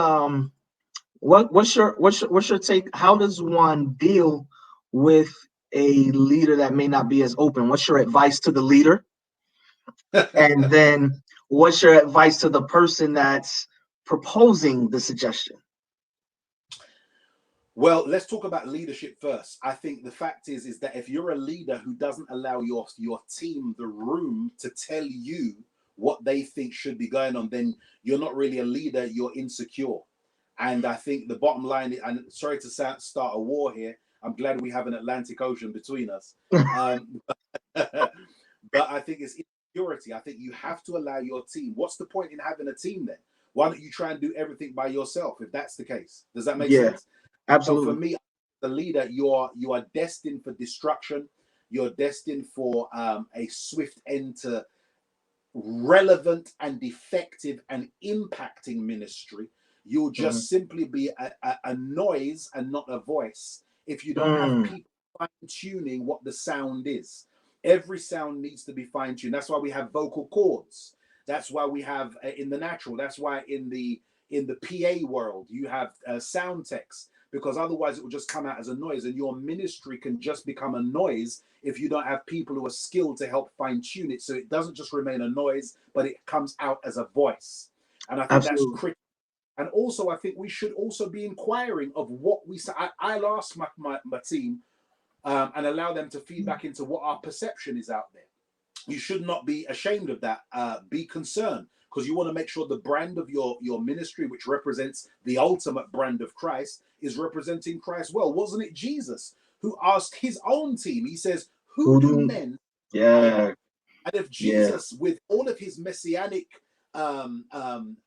what's your take? How does one deal with a leader that may not be as open? What's your advice to the leader? And then what's your advice to the person that's proposing the suggestion? Well, let's talk about leadership first. I think the fact is that if you're a leader who doesn't allow your team the room to tell you what they think should be going on, then you're not really a leader, you're insecure. And I think the bottom line, and sorry to start a war here, I'm glad we have an Atlantic Ocean between us. But I think it's insecurity. I think you have to allow your team. What's the point in having a team then? Why don't you try and do everything by yourself if that's the case? Does that make sense? Absolutely. So for me, the leader, you are destined for destruction. You're destined for a swift end to relevant and effective and impacting ministry. You'll just simply be a noise and not a voice if you don't have people fine-tuning what the sound is. Every sound needs to be fine-tuned. That's why we have vocal cords. That's why we have in the natural. That's why in the PA world you have sound techs, because otherwise it will just come out as a noise, and your ministry can just become a noise if you don't have people who are skilled to help fine-tune it, so it doesn't just remain a noise, but it comes out as a voice. And I think that's critical. And also, I think we should also be inquiring of what we say. I'll ask my team and allow them to feed back into what our perception is out there. You should not be ashamed of that. Be concerned, because you want to make sure the brand of your ministry, which represents the ultimate brand of Christ, is representing Christ well. Wasn't it Jesus who asked his own team? He says, who do men? And if Jesus, with all of his messianic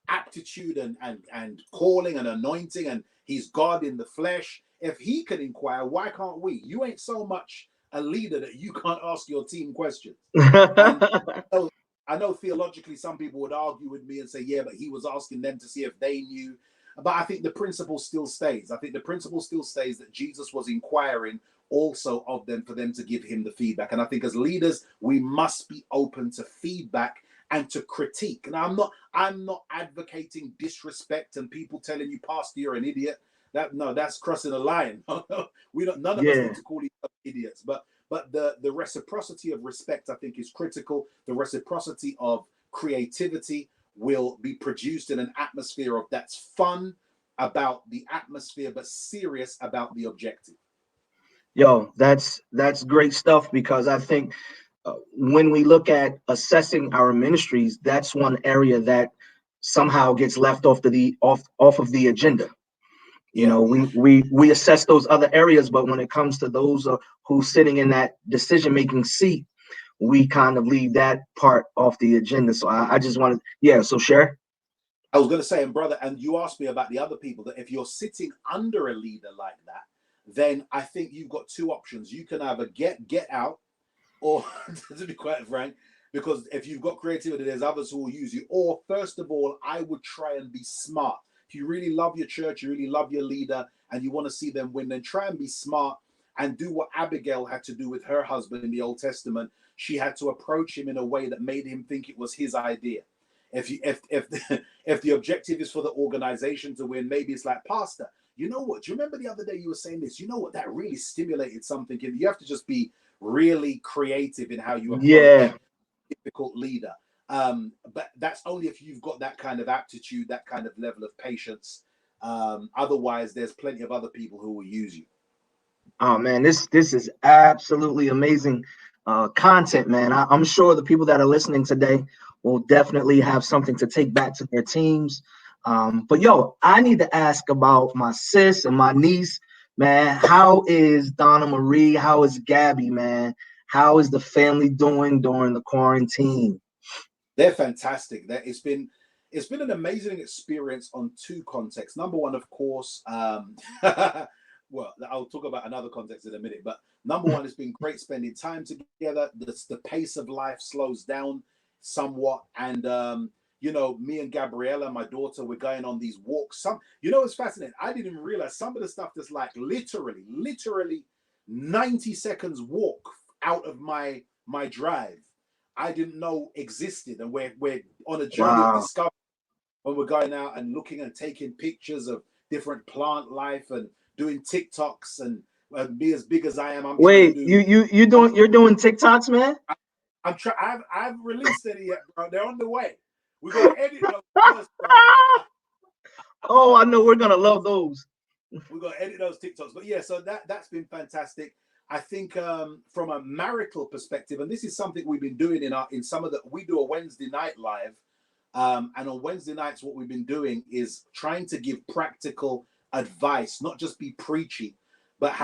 aptitude and calling and anointing, and he's God in the flesh, if he can inquire, why can't we? You ain't so much a leader that you can't ask your team questions. And I know theologically some people would argue with me and say, yeah, but he was asking them to see if they knew. But I think the principle still stays. I think the principle still stays that Jesus was inquiring also of them for them to give him the feedback. And I think as leaders, we must be open to feedback and to critique. And I'm not advocating disrespect and people telling you, Pastor, you're an idiot. That's crossing a line. None of us need to call each other idiots. But the reciprocity of respect, I think, is critical. The reciprocity of creativity will be produced in an atmosphere of that's fun about the atmosphere, but serious about the objective. Yo, that's great stuff, because I think when we look at assessing our ministries, that's one area that somehow gets left off of the agenda. You know, we assess those other areas, but when it comes to those who's sitting in that decision-making seat, we kind of leave that part off the agenda. So I just wanted, so share. I was going to say, and brother, and you asked me about the other people, that if you're sitting under a leader like that, then I think you've got two options. You can either get out, or to be quite frank, because if you've got creativity, there's others who will use you. Or first of all, I would try and be smart. If you really love your church, you really love your leader, and you want to see them win, then try and be smart and do what Abigail had to do with her husband in the Old Testament. She had to approach him in a way that made him think it was his idea. If the objective is for the organization to win, maybe it's like, Pastor, you know what? Do you remember the other day you were saying this? You know what? That really stimulated something. You have to just be really creative in how you approach a difficult leader. But that's only if you've got that kind of aptitude, that kind of level of patience. Otherwise, there's plenty of other people who will use you. Oh man, this is absolutely amazing content, man. I'm sure the people that are listening today will definitely have something to take back to their teams. But yo, I need to ask about my sis and my niece, man. How is Donna Marie? How is Gabby, man? How is the family doing during the quarantine? They're fantastic. It's been an amazing experience on two contexts. Number one, of course, well, I'll talk about another context in a minute, but number one, it's been great spending time together. The pace of life slows down somewhat. And, me and Gabriella, my daughter, we're going on these walks. It's fascinating. I didn't realize some of the stuff that's like literally 90 seconds walk out of my drive. I didn't know existed. And we're on a journey of discovery when we're going out and looking and taking pictures of different plant life and doing TikToks and be as big as I am. Wait, you're doing TikToks, man? I've released any yet, bro. They're on the way. We're gonna edit those first, bro. Oh, I know we're gonna love those. We're gonna edit those TikToks. But yeah, so that's been fantastic. I think from a marital perspective, and this is something we've been doing we do a Wednesday night live. And on Wednesday nights, what we've been doing is trying to give practical advice, not just be preachy, but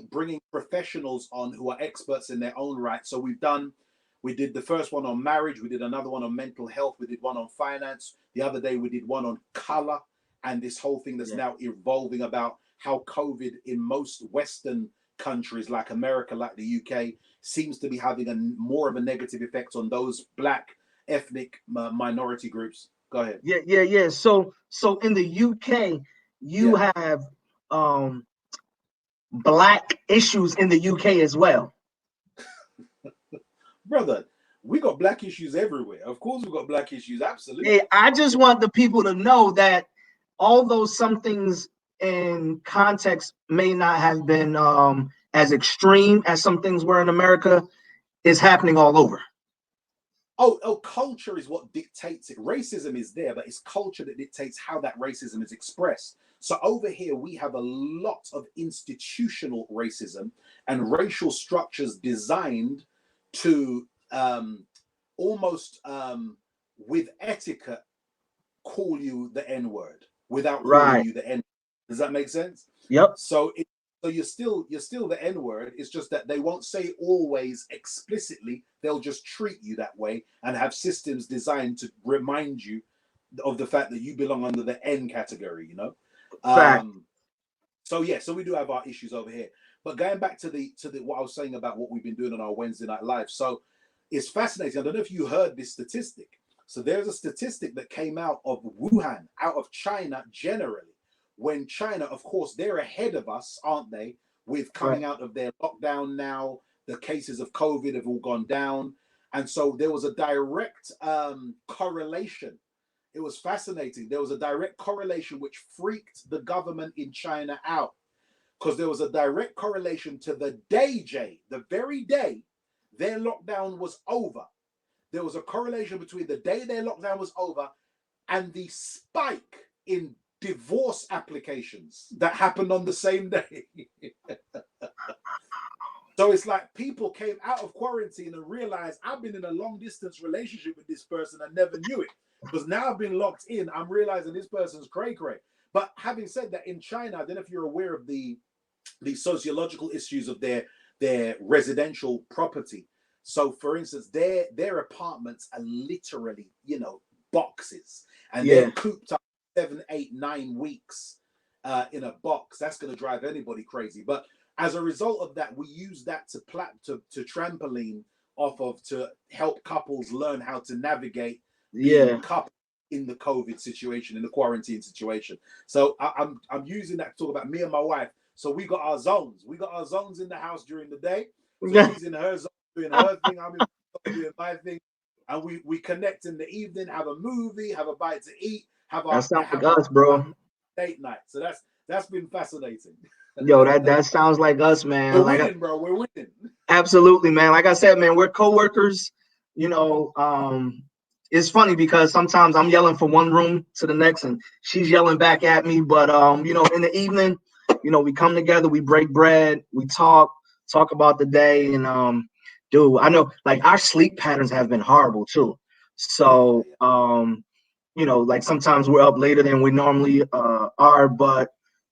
bringing professionals on who are experts in their own right. So we did the first one on marriage. We did another one on mental health. We did one on finance. The other day, we did one on color and this whole thing that's now evolving about how COVID in most Western countries like America, like the UK, seems to be having more of a negative effect on those Black ethnic minority groups. Go ahead. Yeah. So in the UK, you have Black issues in the UK as well. Brother, we got Black issues everywhere. Of course we got Black issues, absolutely. Hey, I just want the people to know that although some things in context may not have been as extreme as some things were in America, is happening all over. Oh, culture is what dictates it. Racism is there, but it's culture that dictates how that racism is expressed. So over here, we have a lot of institutional racism and racial structures designed to almost with etiquette call you the N-word without calling you the N. Does that make sense? Yep. So you're still the N-word. It's just that they won't say always explicitly. They'll just treat you that way and have systems designed to remind you of the fact that you belong under the N category, So yeah, so we do have our issues over here. But going back to the what I was saying about what we've been doing on our Wednesday night live. So it's fascinating. I don't know if you heard this statistic. So there's a statistic that came out of Wuhan, out of China generally. When China, of course, they're ahead of us, aren't they? With Right. coming out of their lockdown now, the cases of COVID have all gone down. And so there was a direct correlation. It was fascinating. There was a direct correlation which freaked the government in China out, because there was a direct correlation to the day, Jay, the very day their lockdown was over. There was a correlation between the day their lockdown was over and the spike in divorce applications that happened on the same day. So it's like people came out of quarantine and realized I've been in a long distance relationship with this person. I never knew it, because now I've been locked in. I'm realizing this person's cray cray. But having said that, in China, I don't know if you're aware of the sociological issues of their residential property. So, for instance, their apartments are literally, boxes, and they're Yeah. cooped up 7, 8, 9 weeks in a box. That's going to drive anybody crazy. But as a result of that, we use that to trampoline off of, to help couples learn how to navigate being Yeah. coupled in the COVID situation, in the quarantine situation. So I'm using that to talk about me and my wife. So we got our zones. We got our zones in the house during the day. So she's in her zone doing her thing. I'm in my zone doing my thing. And we connect in the evening, have a movie, have a bite to eat, have That our sounds like us, bro. date night. So that's been fascinating. Yo, that sounds like us, We're man. winning, bro. We're winning. Absolutely, man. Like I said, man, we're coworkers. You know, it's funny because sometimes I'm yelling from one room to the next, and she's yelling back at me. But in the evening, we come together, we break bread, we talk about the day, and dude, I know like our sleep patterns have been horrible too. So, like sometimes we're up later than we normally are, but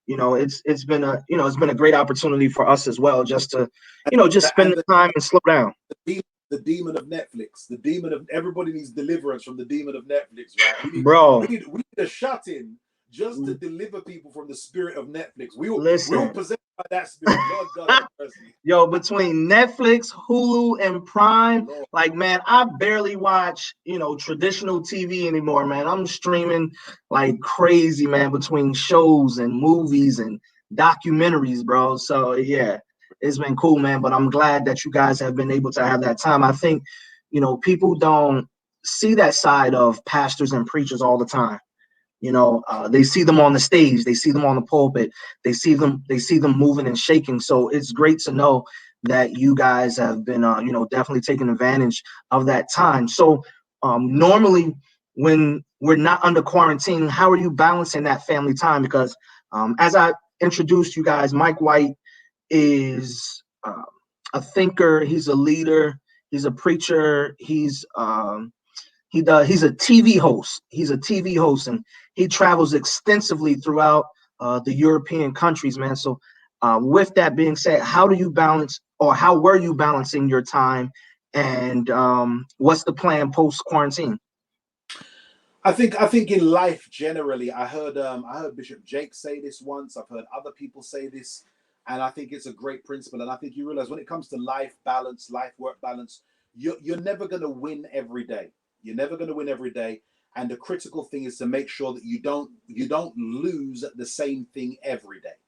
it's been a great opportunity for us as well, just to just spend And the time and slow down. the demon of Netflix, the demon of everybody needs deliverance from the demon of Netflix, right? We need Bro, we need a shut in just to deliver people from the spirit of Netflix. We'll listen, possessed by that spirit. Lord God have mercy. yo, between Netflix, Hulu, and Prime, Lord. like, man, I barely watch, traditional TV anymore, man. I'm streaming like crazy, man, between shows and movies and documentaries, bro. So, yeah, it's been cool, man. But I'm glad that you guys have been able to have that time. I think, people don't see that side of pastors and preachers all the time. They see them on the stage, they see them on the pulpit, they see them moving and shaking. So it's great to know that you guys have been definitely taking advantage of that time. So normally when we're not under quarantine, how are you balancing that family time? Because as I introduced you guys, Mike White is a thinker, he's a leader, he's a preacher, he's a TV host. He's a TV host, and he travels extensively throughout the European countries, man. So, with that being said, how do you balance, or how were you balancing your time, and what's the plan post quarantine? I think in life generally, I heard Bishop Jake say this once. I've heard other people say this, and I think it's a great principle. And I think you realize when it comes to life balance, life work balance, you're never going to win every day. You're never going to win every day. And the critical thing is to make sure that you don't lose at the same thing every day.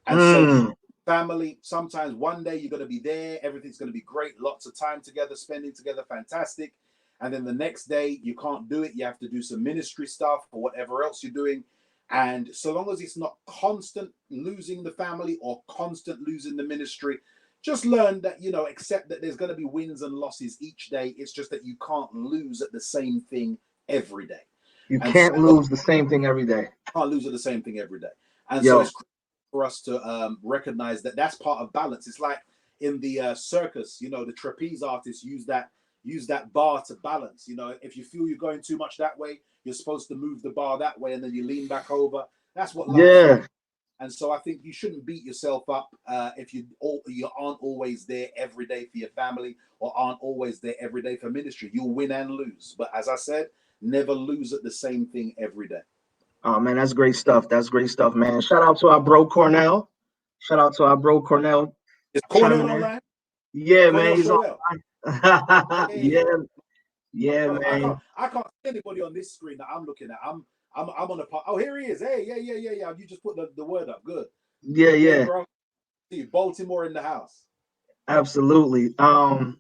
And so Mm, family, sometimes one day you're going to be there, everything's going to be great, lots of time together, spending together, fantastic. And then the next day you can't do it, you have to do some ministry stuff or whatever else you're doing. And so long as it's not constant losing the family or constant losing the ministry, just learn that, accept that there's going to be wins and losses each day. It's just that you can't lose at the same thing every day. you And so can't lose the same thing every day. can't lose at the same thing every day. And so Yo, it's for us to recognize that that's part of balance. It's like in the circus, the trapeze artists use that bar to balance. If you feel you're going too much that way, you're supposed to move the bar that way, and then you lean back over. That's what life's all. yeah, And so I think you shouldn't beat yourself up if you aren't always there every day for your family or aren't always there every day for ministry. You'll win and lose, but as I said, never lose at the same thing every day. Oh man, that's great stuff. That's great stuff, man. Shout out to our bro Cornell. Shout out to our bro Cornell Is Cornell chiming in. online? Yeah, man, Cornell he's Shoel. on. Hey, Yeah, yeah, bro, man. I can't see anybody on this screen that I'm looking at. I'm on a part. Oh, here he is. Hey, yeah. You just put the word up. Good. Yeah, Yeah, yeah. bro. See you. Baltimore in the house. Absolutely. So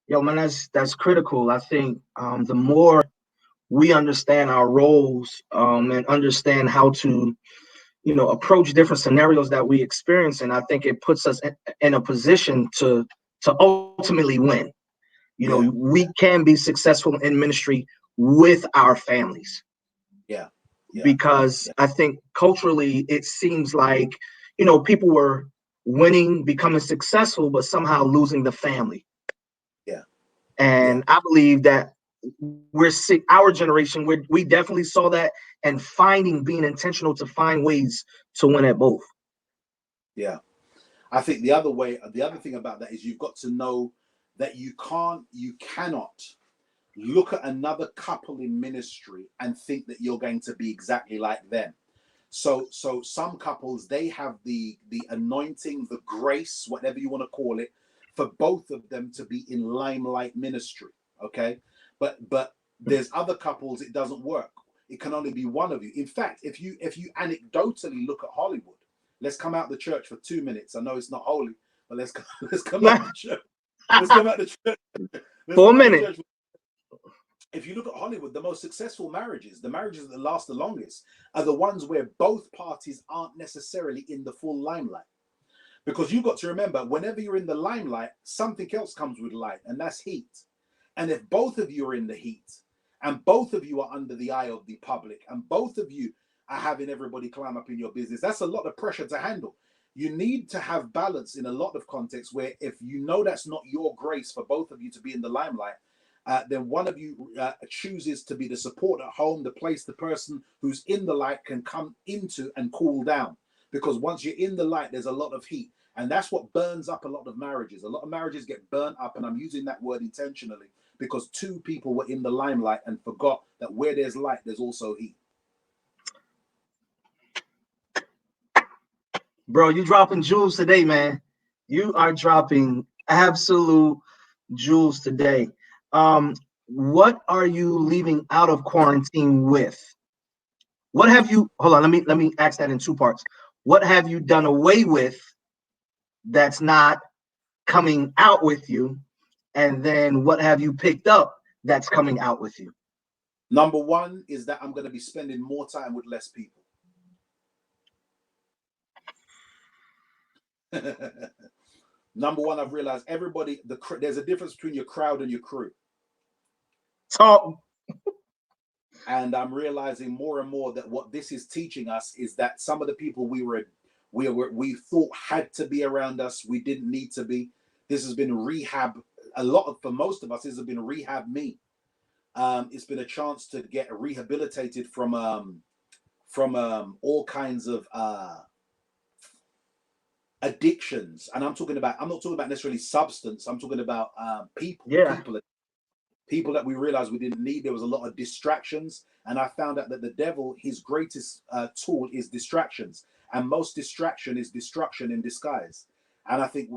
yo, man, that's critical. I think the more we understand our roles and understand how to, approach different scenarios that we experience, and I think it puts us in a position to ultimately win. Yeah, We can be successful in ministry with our families yeah, yeah, because yeah, I think culturally it seems like, people were winning, becoming successful, but somehow losing the family. yeah, yeah, And I believe that we're sick, our generation, we definitely saw that and being intentional to find ways to win at both. yeah. I think the other thing about that is you've got to know that you cannot look at another couple in ministry and think that you're going to be exactly like them. So some couples, they have the anointing, the grace, whatever you want to call it, for both of them to be in limelight ministry. Okay, but there's other couples it doesn't work. It can only be one of you. In fact, if you anecdotally look at Hollywood, let's come out the church for 2 minutes. I know it's not holy, but let's come out the church. Let's come out the church. Let's For a come out the minute. church. If you look at Hollywood, the most successful marriages, the marriages that last the longest, are the ones where both parties aren't necessarily in the full limelight. Because you've got to remember, whenever you're in the limelight, something else comes with light, and that's heat. And if both of you are in the heat, and both of you are under the eye of the public, and both of you are having everybody climb up in your business, that's a lot of pressure to handle. You need to have balance in a lot of contexts where if you know that's not your grace for both of you to be in the limelight, then one of you chooses to be the support at home, the place the person who's in the light can come into and cool down. Because once you're in the light, there's a lot of heat. And that's what burns up a lot of marriages. A lot of marriages get burnt up, and I'm using that word intentionally because two people were in the limelight and forgot that where there's light, there's also heat. Bro, you dropping jewels today, man. You are dropping absolute jewels today. What are you leaving out of quarantine with? What have you hold on, let me ask that in two parts. What have you done away with that's not coming out with you? And then what have you picked up that's coming out with you? Number one is that I'm going to be spending more time with less people. Number one, I've realized there's a difference between your crowd and your crew. Talk. And I'm realizing more and more that what this is teaching us is that some of the people we thought had to be around us, we didn't need to be. This has been rehab. For most of us, this has been rehab me. It's been a chance to get rehabilitated from all kinds of addictions. And I'm not talking about necessarily substance. I'm talking about Yeah. people that we realized we didn't need. There was a lot of distractions, and I found out that the devil, his greatest tool is distractions, and most distraction is destruction in disguise. And I think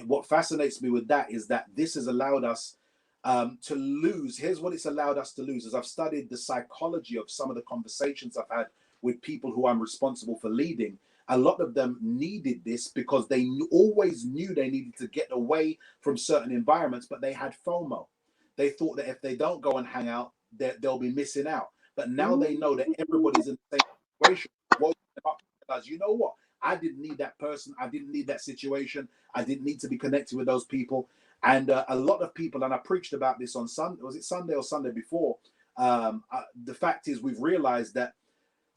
what fascinates me with that is that this has allowed us to lose. Here's what it's allowed us to lose. As I've studied the psychology of some of the conversations I've had with people who I'm responsible for leading, a lot of them needed this because they always knew they needed to get away from certain environments, but they had FOMO. They thought that if they don't go and hang out, they'll be missing out. But now they know that everybody's in the same situation. Woke them up and realized, you know what? I didn't need that person. I didn't need that situation. I didn't need to be connected with those people. And a lot of people, and I preached about this on Sunday, was it Sunday or Sunday before? The fact is, we've realized that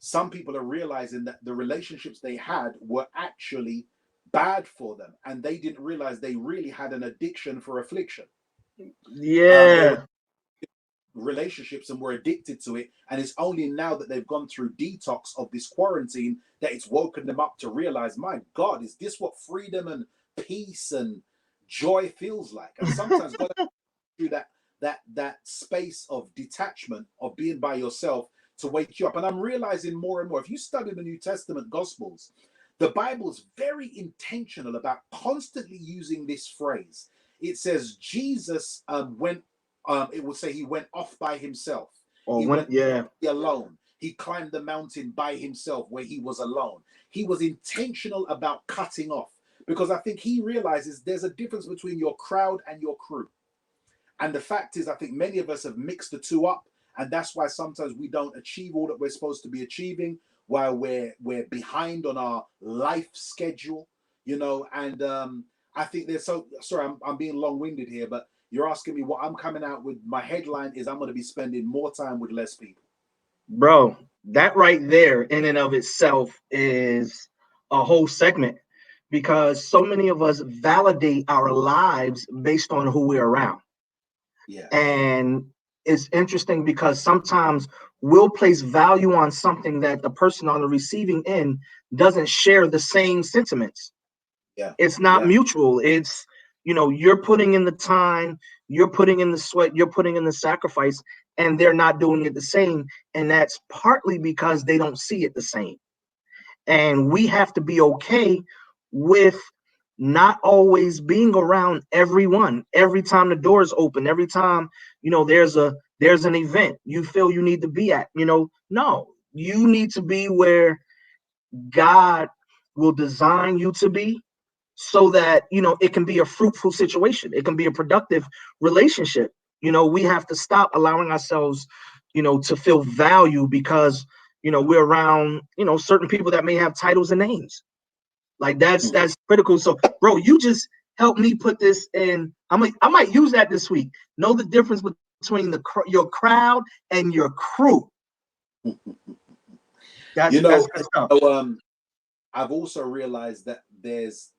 some people are realizing that the relationships they had were actually bad for them. And they didn't realize they really had an addiction for affliction. They were Yeah. relationships and were addicted to it, and it's only now that they've gone through detox of this quarantine that it's woken them up to realize, my God, is this what freedom and peace and joy feels like? And sometimes God through that space of detachment, of being by yourself, to wake you up. And I'm realizing more and more, if you study the New Testament Gospels, the Bible is very intentional about constantly using this phrase. It says Jesus went, it will say he went off by himself. Or He when, went yeah, alone. He climbed the mountain by himself where he was alone. He was intentional about cutting off, because I think he realizes there's a difference between your crowd and your crew. And the fact is, I think many of us have mixed the two up. And that's why sometimes we don't achieve all that we're supposed to be achieving, while we're behind on our life schedule, you know. And I think there's so sorry, I'm being long-winded here, but you're asking me what I'm coming out with. My headline is I'm going to be spending more time with less people. bro, that right there in and of itself is a whole segment, because so many of us validate our lives based on who we're around. Yeah. And it's interesting because sometimes we'll place value on something that the person on the receiving end doesn't share the same sentiments. Yeah. It's not Yeah. mutual. It's, you know, you're putting in the time, you're putting in the sweat, you're putting in the sacrifice, and they're not doing it the same. And that's partly because they don't see it the same. And we have to be okay with not always being around everyone every time the doors open, every time, you know, there's an event you feel you need to be at. You know, no, you need to be where God will design you to be, so that, you know, it can be a fruitful situation, it can be a productive relationship. You know, we have to stop allowing ourselves, you know, to feel value because, you know, we're around, you know, certain people that may have titles and names. Like that's critical. So, bro, you just helped me put this in. I might use that this week. Know the difference between your crowd and your crew. That's You know, good stuff. so, I've also realized that there's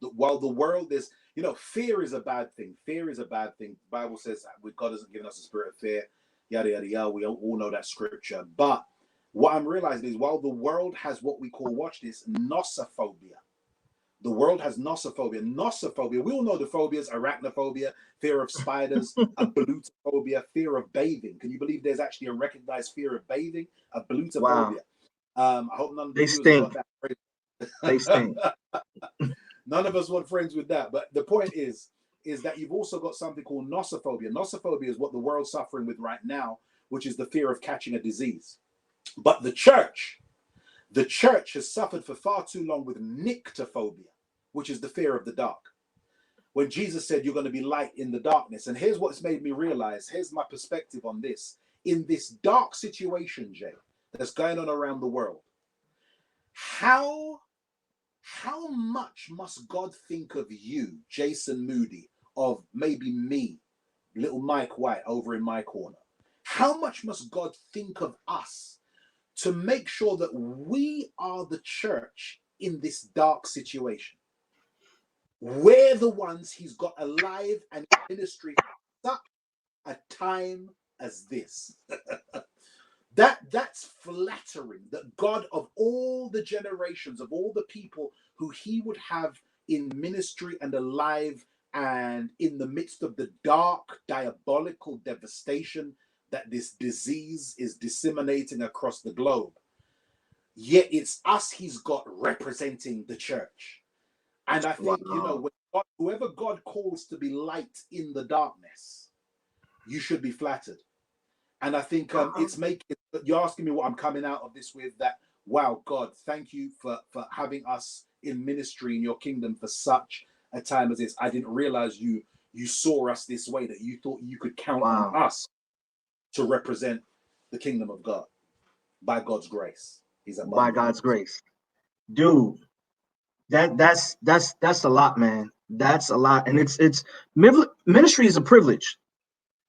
while the world is, you know, fear is a bad thing. Fear is a bad thing. The Bible says that God hasn't given us a spirit of fear. Yada yada yada. We all know that scripture. But what I'm realizing is, while the world has what we call, watch this, nosophobia. The world has nosophobia. Nosophobia, we all know the phobias: arachnophobia, fear of spiders, a blutophobia, fear of bathing. Can you believe there's actually a recognized fear of bathing? A blutophobia. Wow. I hope none of the They viewers have got stink. that. They stink. None of us want friends with that. But the point is that you've also got something called nosophobia. Nosophobia is what the world's suffering with right now, which is the fear of catching a disease. But the church has suffered for far too long with nyctophobia, which is the fear of the dark. When Jesus said, you're going to be light in the darkness. And here's what's made me realize, here's my perspective on this. In this dark situation, Jay, that's going on around the world, how much must God think of you, Jason Moody, of maybe me, little Mike White over in my corner? How much must God think of us to make sure that we are the church in this dark situation? We're the ones he's got alive and in ministry for such a time as this. That's flattering, that God, of all the generations, of all the people who he would have in ministry and alive and in the midst of the dark, diabolical devastation that this disease is disseminating across the globe, yet it's us he's got representing the church. And I think, you know, when God, whoever God calls to be light in the darkness, you should be flattered. And I think it's making, you're asking me what I'm coming out of this with, that, wow, God, thank you for having us in ministry in your kingdom for such a time as this. I didn't realize you saw us this way, that you thought you could count on us to represent the kingdom of God by God's grace. By God's grace. Dude, that's a lot, man. That's a lot. And it's ministry is a privilege.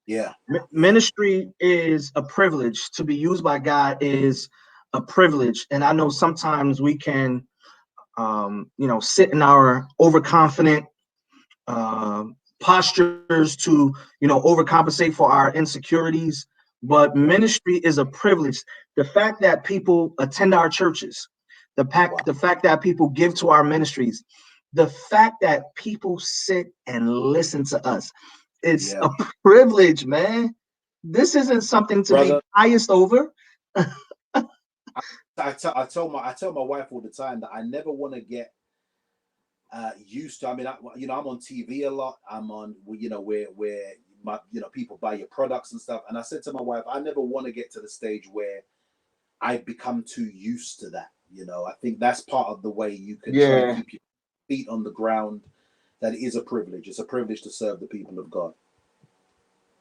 Yeah. Ministry is a privilege. To be used by God is a privilege. And I know sometimes we can you know, sit in our overconfident postures to, you know, overcompensate for our insecurities. But ministry is a privilege. The fact that people attend our churches, the fact that people give to our ministries, the fact that people sit and listen to us, it's a privilege, man. This isn't something to be biased over. I tell my wife all the time that I never want to get used to. I mean, I'm on TV a lot. I'm on, where my, people buy your products and stuff. And I said to my wife, I never want to get to the stage where I become too used to that. I think that's part of the way you can try and Yeah, keep your feet on the ground. That is a privilege. It's a privilege to serve the people of God.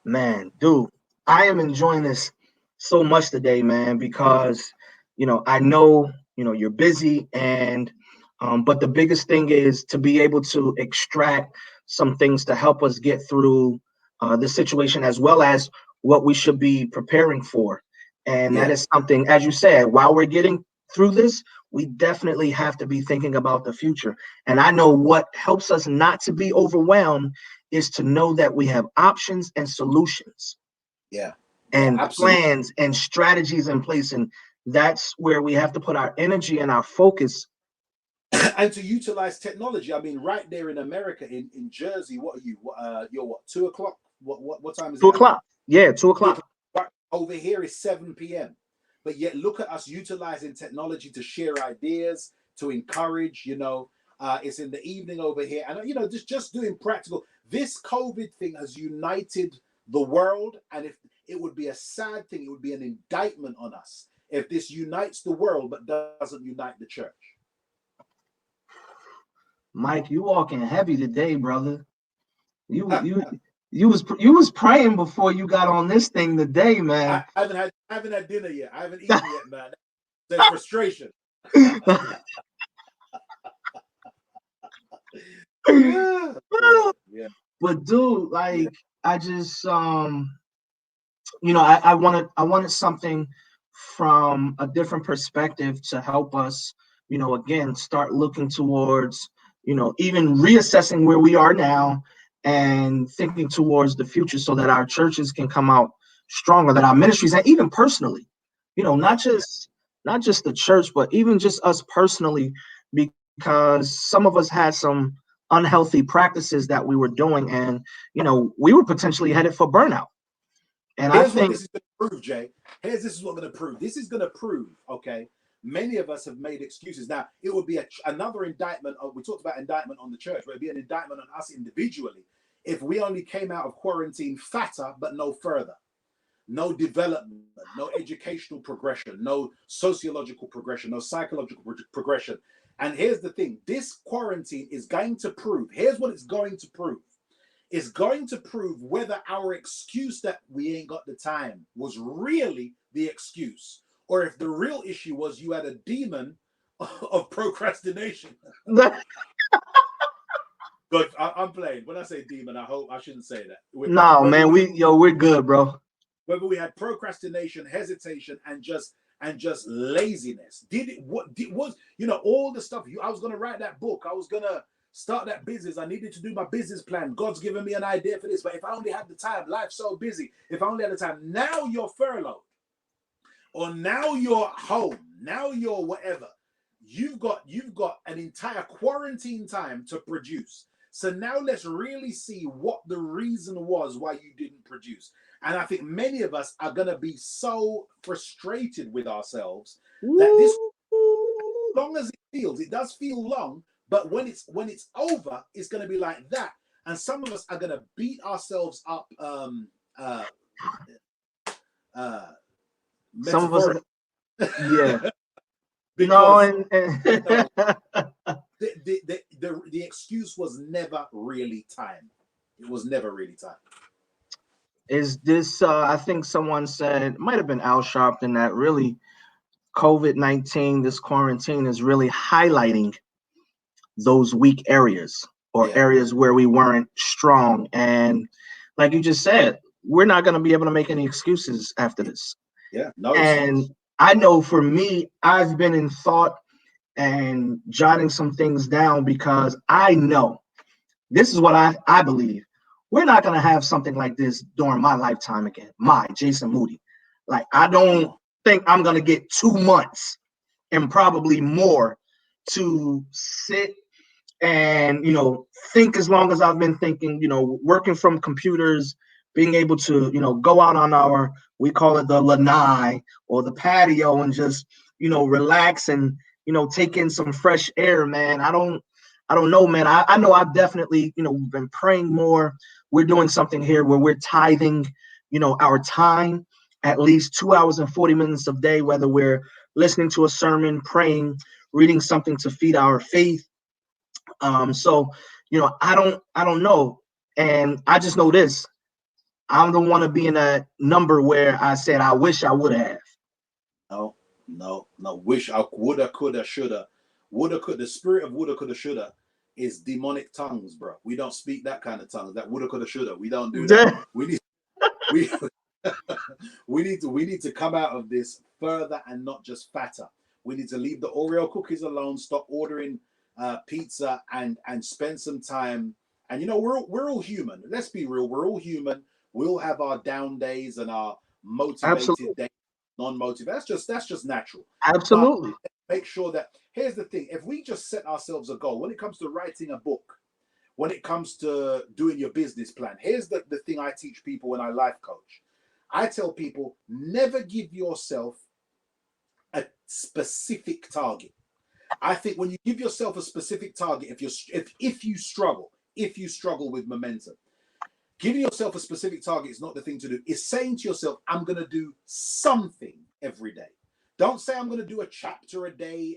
man, dude, I am enjoying this so much today, man, because I know you're busy, and but the biggest thing is to be able to extract some things to help us get through this situation, as well as what we should be preparing for. And that Yeah. is something, as you said, while we're getting through this, we definitely have to be thinking about the future. And I know what helps us not to be overwhelmed is to know that we have options and solutions Yeah. Yeah. and Absolutely. plans and strategies in place. And that's where we have to put our energy and our focus. And to utilize technology. I mean, right there in America, in Jersey, what are you? You're what? 2 o'clock? What time is Two it out there? o'clock. Yeah, 2 o'clock. 2 o'clock. Right. Over here is 7 p.m. But yet, look at us utilizing technology to share ideas, to encourage. It's in the evening over here, and just doing practical. This COVID thing has united the world, and if it would be a sad thing, it would be an indictment on us if this unites the world but doesn't unite the church. Mike, you walking heavy today, brother. You you was praying before you got on this thing today, man. I haven't had dinner yet. I haven't eaten yet, man. There's frustration. Yeah. Yeah. But dude, like I just I wanted something from a different perspective to help us, again, start looking towards, even reassessing where we are now and thinking towards the future so that our churches can come out stronger, that our ministries, and even personally, not Yeah. just the church, but even just us personally, because some of us had some unhealthy practices that we were doing, and we were potentially headed for burnout. And I Here's what think, this is going to prove, Jay. This is what going to prove. This is going to prove, okay? Many of us have made excuses. Now, it would be another indictment. We talked about indictment on the church, but it'd be an indictment on us individually if we only came out of quarantine fatter, but no further. No development, no educational progression, no sociological progression, no psychological progression. And here's the thing, this quarantine is going to prove, here's what it's going to prove. It's going to prove whether our excuse that we ain't got the time was really the excuse, or if the real issue was you had a demon of procrastination. But I'm playing. When I say demon, I hope I shouldn't say that. no, man, we're good, bro. Whether we had procrastination, hesitation, and just laziness. Did it was all the stuff I was gonna write that book, I was gonna start that business, I needed to do my business plan, God's given me an idea for this, but if I only had the time, life's so busy, if I only had the time. Now you're furloughed, or now you're home, now you're whatever. You've got an entire quarantine time to produce. So now let's really see what the reason was why you didn't produce. And I think many of us are going to be so frustrated with ourselves that this, long as it does feel long, but when it's over, it's going to be like that. And some of us are going to beat ourselves up Some of us, yeah. because No, the excuse was never really time. It was never really time. is this? I think someone said, it might have been Al Sharpton, that really COVID-19, this quarantine, is really highlighting those weak areas, or Yeah. areas where we weren't strong. And like you just said, we're not going to be able to make any excuses after this. Yeah. No And excuse. I know for me, I've been in thought and jotting some things down, because I know this is what I believe. We're not going to have something like this during my lifetime again. Jason Moody. Like, I don't think I'm going to get 2 months and probably more to sit and, think as long as I've been thinking, working from computers, being able to, go out on our, we call it the lanai or the patio, and just, relax and, take in some fresh air, man. I don't know, man. I know I've definitely, been praying more. We're doing something here where we're tithing, our time at least 2 hours and 40 minutes a day, whether we're listening to a sermon, praying, reading something to feed our faith. So, I don't know. And I just know this. I don't want to be in a number where I said, I wish I would have. No, no. Wish I woulda, coulda, shoulda. Woulda, could. The spirit of woulda, coulda, shoulda is demonic tongues, bro. We don't speak that kind of tongues. That woulda, coulda, shoulda. We don't do that. We need we we need to come out of this further and not just fatter. We need to leave the Oreo cookies alone. Stop ordering pizza and spend some time. And we're all human. Let's be real. We're all human. We'll have our down days and our motivated days, non-motivated. That's just natural. Absolutely. But make sure that, here's the thing: if we just set ourselves a goal when it comes to writing a book, when it comes to doing your business plan, here's the thing I teach people when I life coach. I tell people, never give yourself a specific target. I think when you give yourself a specific target, if you struggle with momentum, giving yourself a specific target is not the thing to do. It's saying to yourself, I'm going to do something every day. Don't say I'm going to do a chapter a day,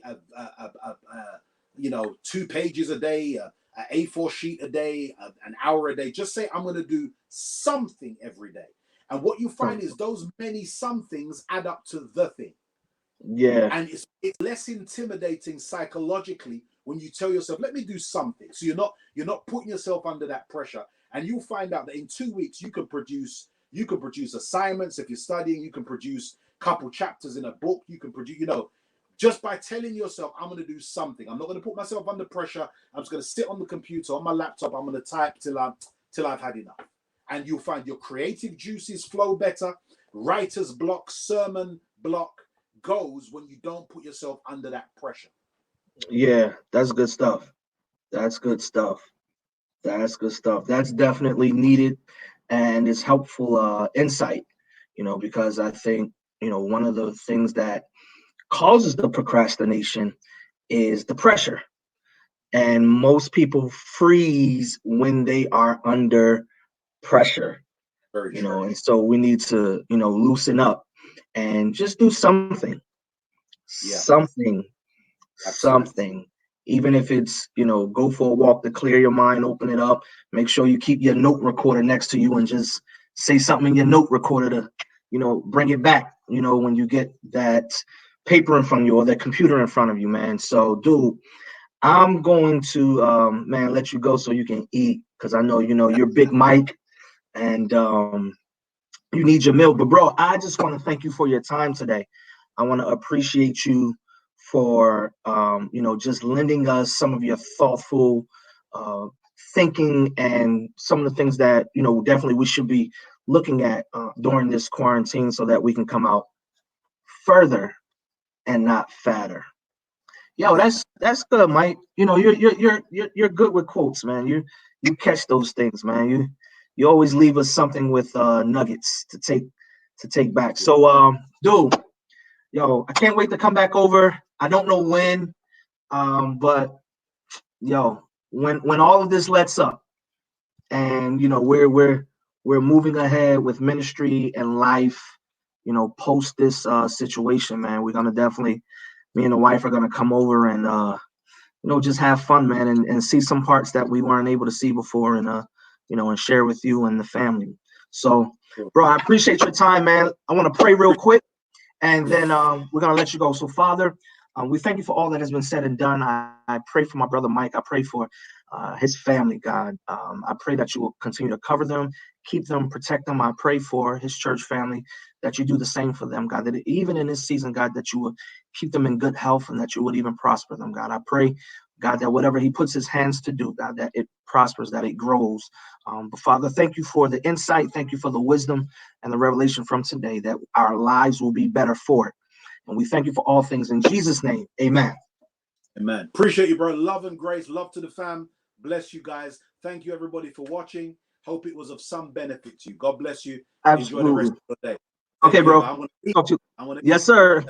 2 pages a day, an A4 sheet a day, an hour a day. Just say I'm going to do something every day. And what you find is those many somethings add up to the thing. Yeah. And it's less intimidating psychologically when you tell yourself, let me do something. So you're not putting yourself under that pressure. And you'll find out that in 2 weeks you can produce assignments. If you're studying, you can produce a couple chapters in a book. You can produce, just by telling yourself, I'm going to do something. I'm not going to put myself under pressure. I'm just going to sit on the computer, on my laptop. I'm going to type till I've had enough. And you'll find your creative juices flow better. Writer's block, sermon block goes when you don't put yourself under that pressure. Yeah, that's good stuff. That's good stuff. That's good stuff. That's definitely needed, and it's helpful insight, because I think, one of the things that causes the procrastination is the pressure. And most people freeze when they are under pressure, Very true. and so we need to, loosen up and just do something. Yeah. Something. Absolutely. Something. Even if it's, go for a walk to clear your mind, open it up. Make sure you keep your note recorder next to you and just say something in your note recorder to, bring it back, when you get that paper in front of you or that computer in front of you, man. So, dude, I'm going to, man, let you go so you can eat, because I know, you're Big Mike, and you need your meal. But, bro, I just want to thank you for your time today. I want to appreciate you for just lending us some of your thoughtful thinking and some of the things that definitely we should be looking at during this quarantine, so that we can come out further and not fatter. Yo, that's good, Mike. You're good with quotes, man. You catch those things, man. You always leave us something with nuggets to take back. So dude, yo, I can't wait to come back over. I don't know when, but yo, when all of this lets up, and we're moving ahead with ministry and life, post this situation, man, we're gonna definitely, me and the wife are gonna come over and just have fun, man, and see some parts that we weren't able to see before, and and share with you and the family. So, bro, I appreciate your time, man. I want to pray real quick, and then we're going to let you go. So, Father, we thank you for all that has been said and done. I pray for my brother Mike. I pray for his family, God. I pray that you will continue to cover them, keep them, protect them. I pray for his church family, that you do the same for them, God, that even in this season, God, that you will keep them in good health, and that you would even prosper them, God. I pray, God, that whatever he puts his hands to do, God, that it prospers, that it grows. But Father, thank you for the insight. Thank you for the wisdom and the revelation from today, that our lives will be better for it. And we thank you for all things in Jesus' name. Amen. Amen. Appreciate you, bro. Love and grace. Love to the fam. Bless you guys. Thank you, everybody, for watching. Hope it was of some benefit to you. God bless you. Absolutely. Enjoy the rest of the day. Okay, Take care, bro. man. Talk to you. I want to Yes, sir.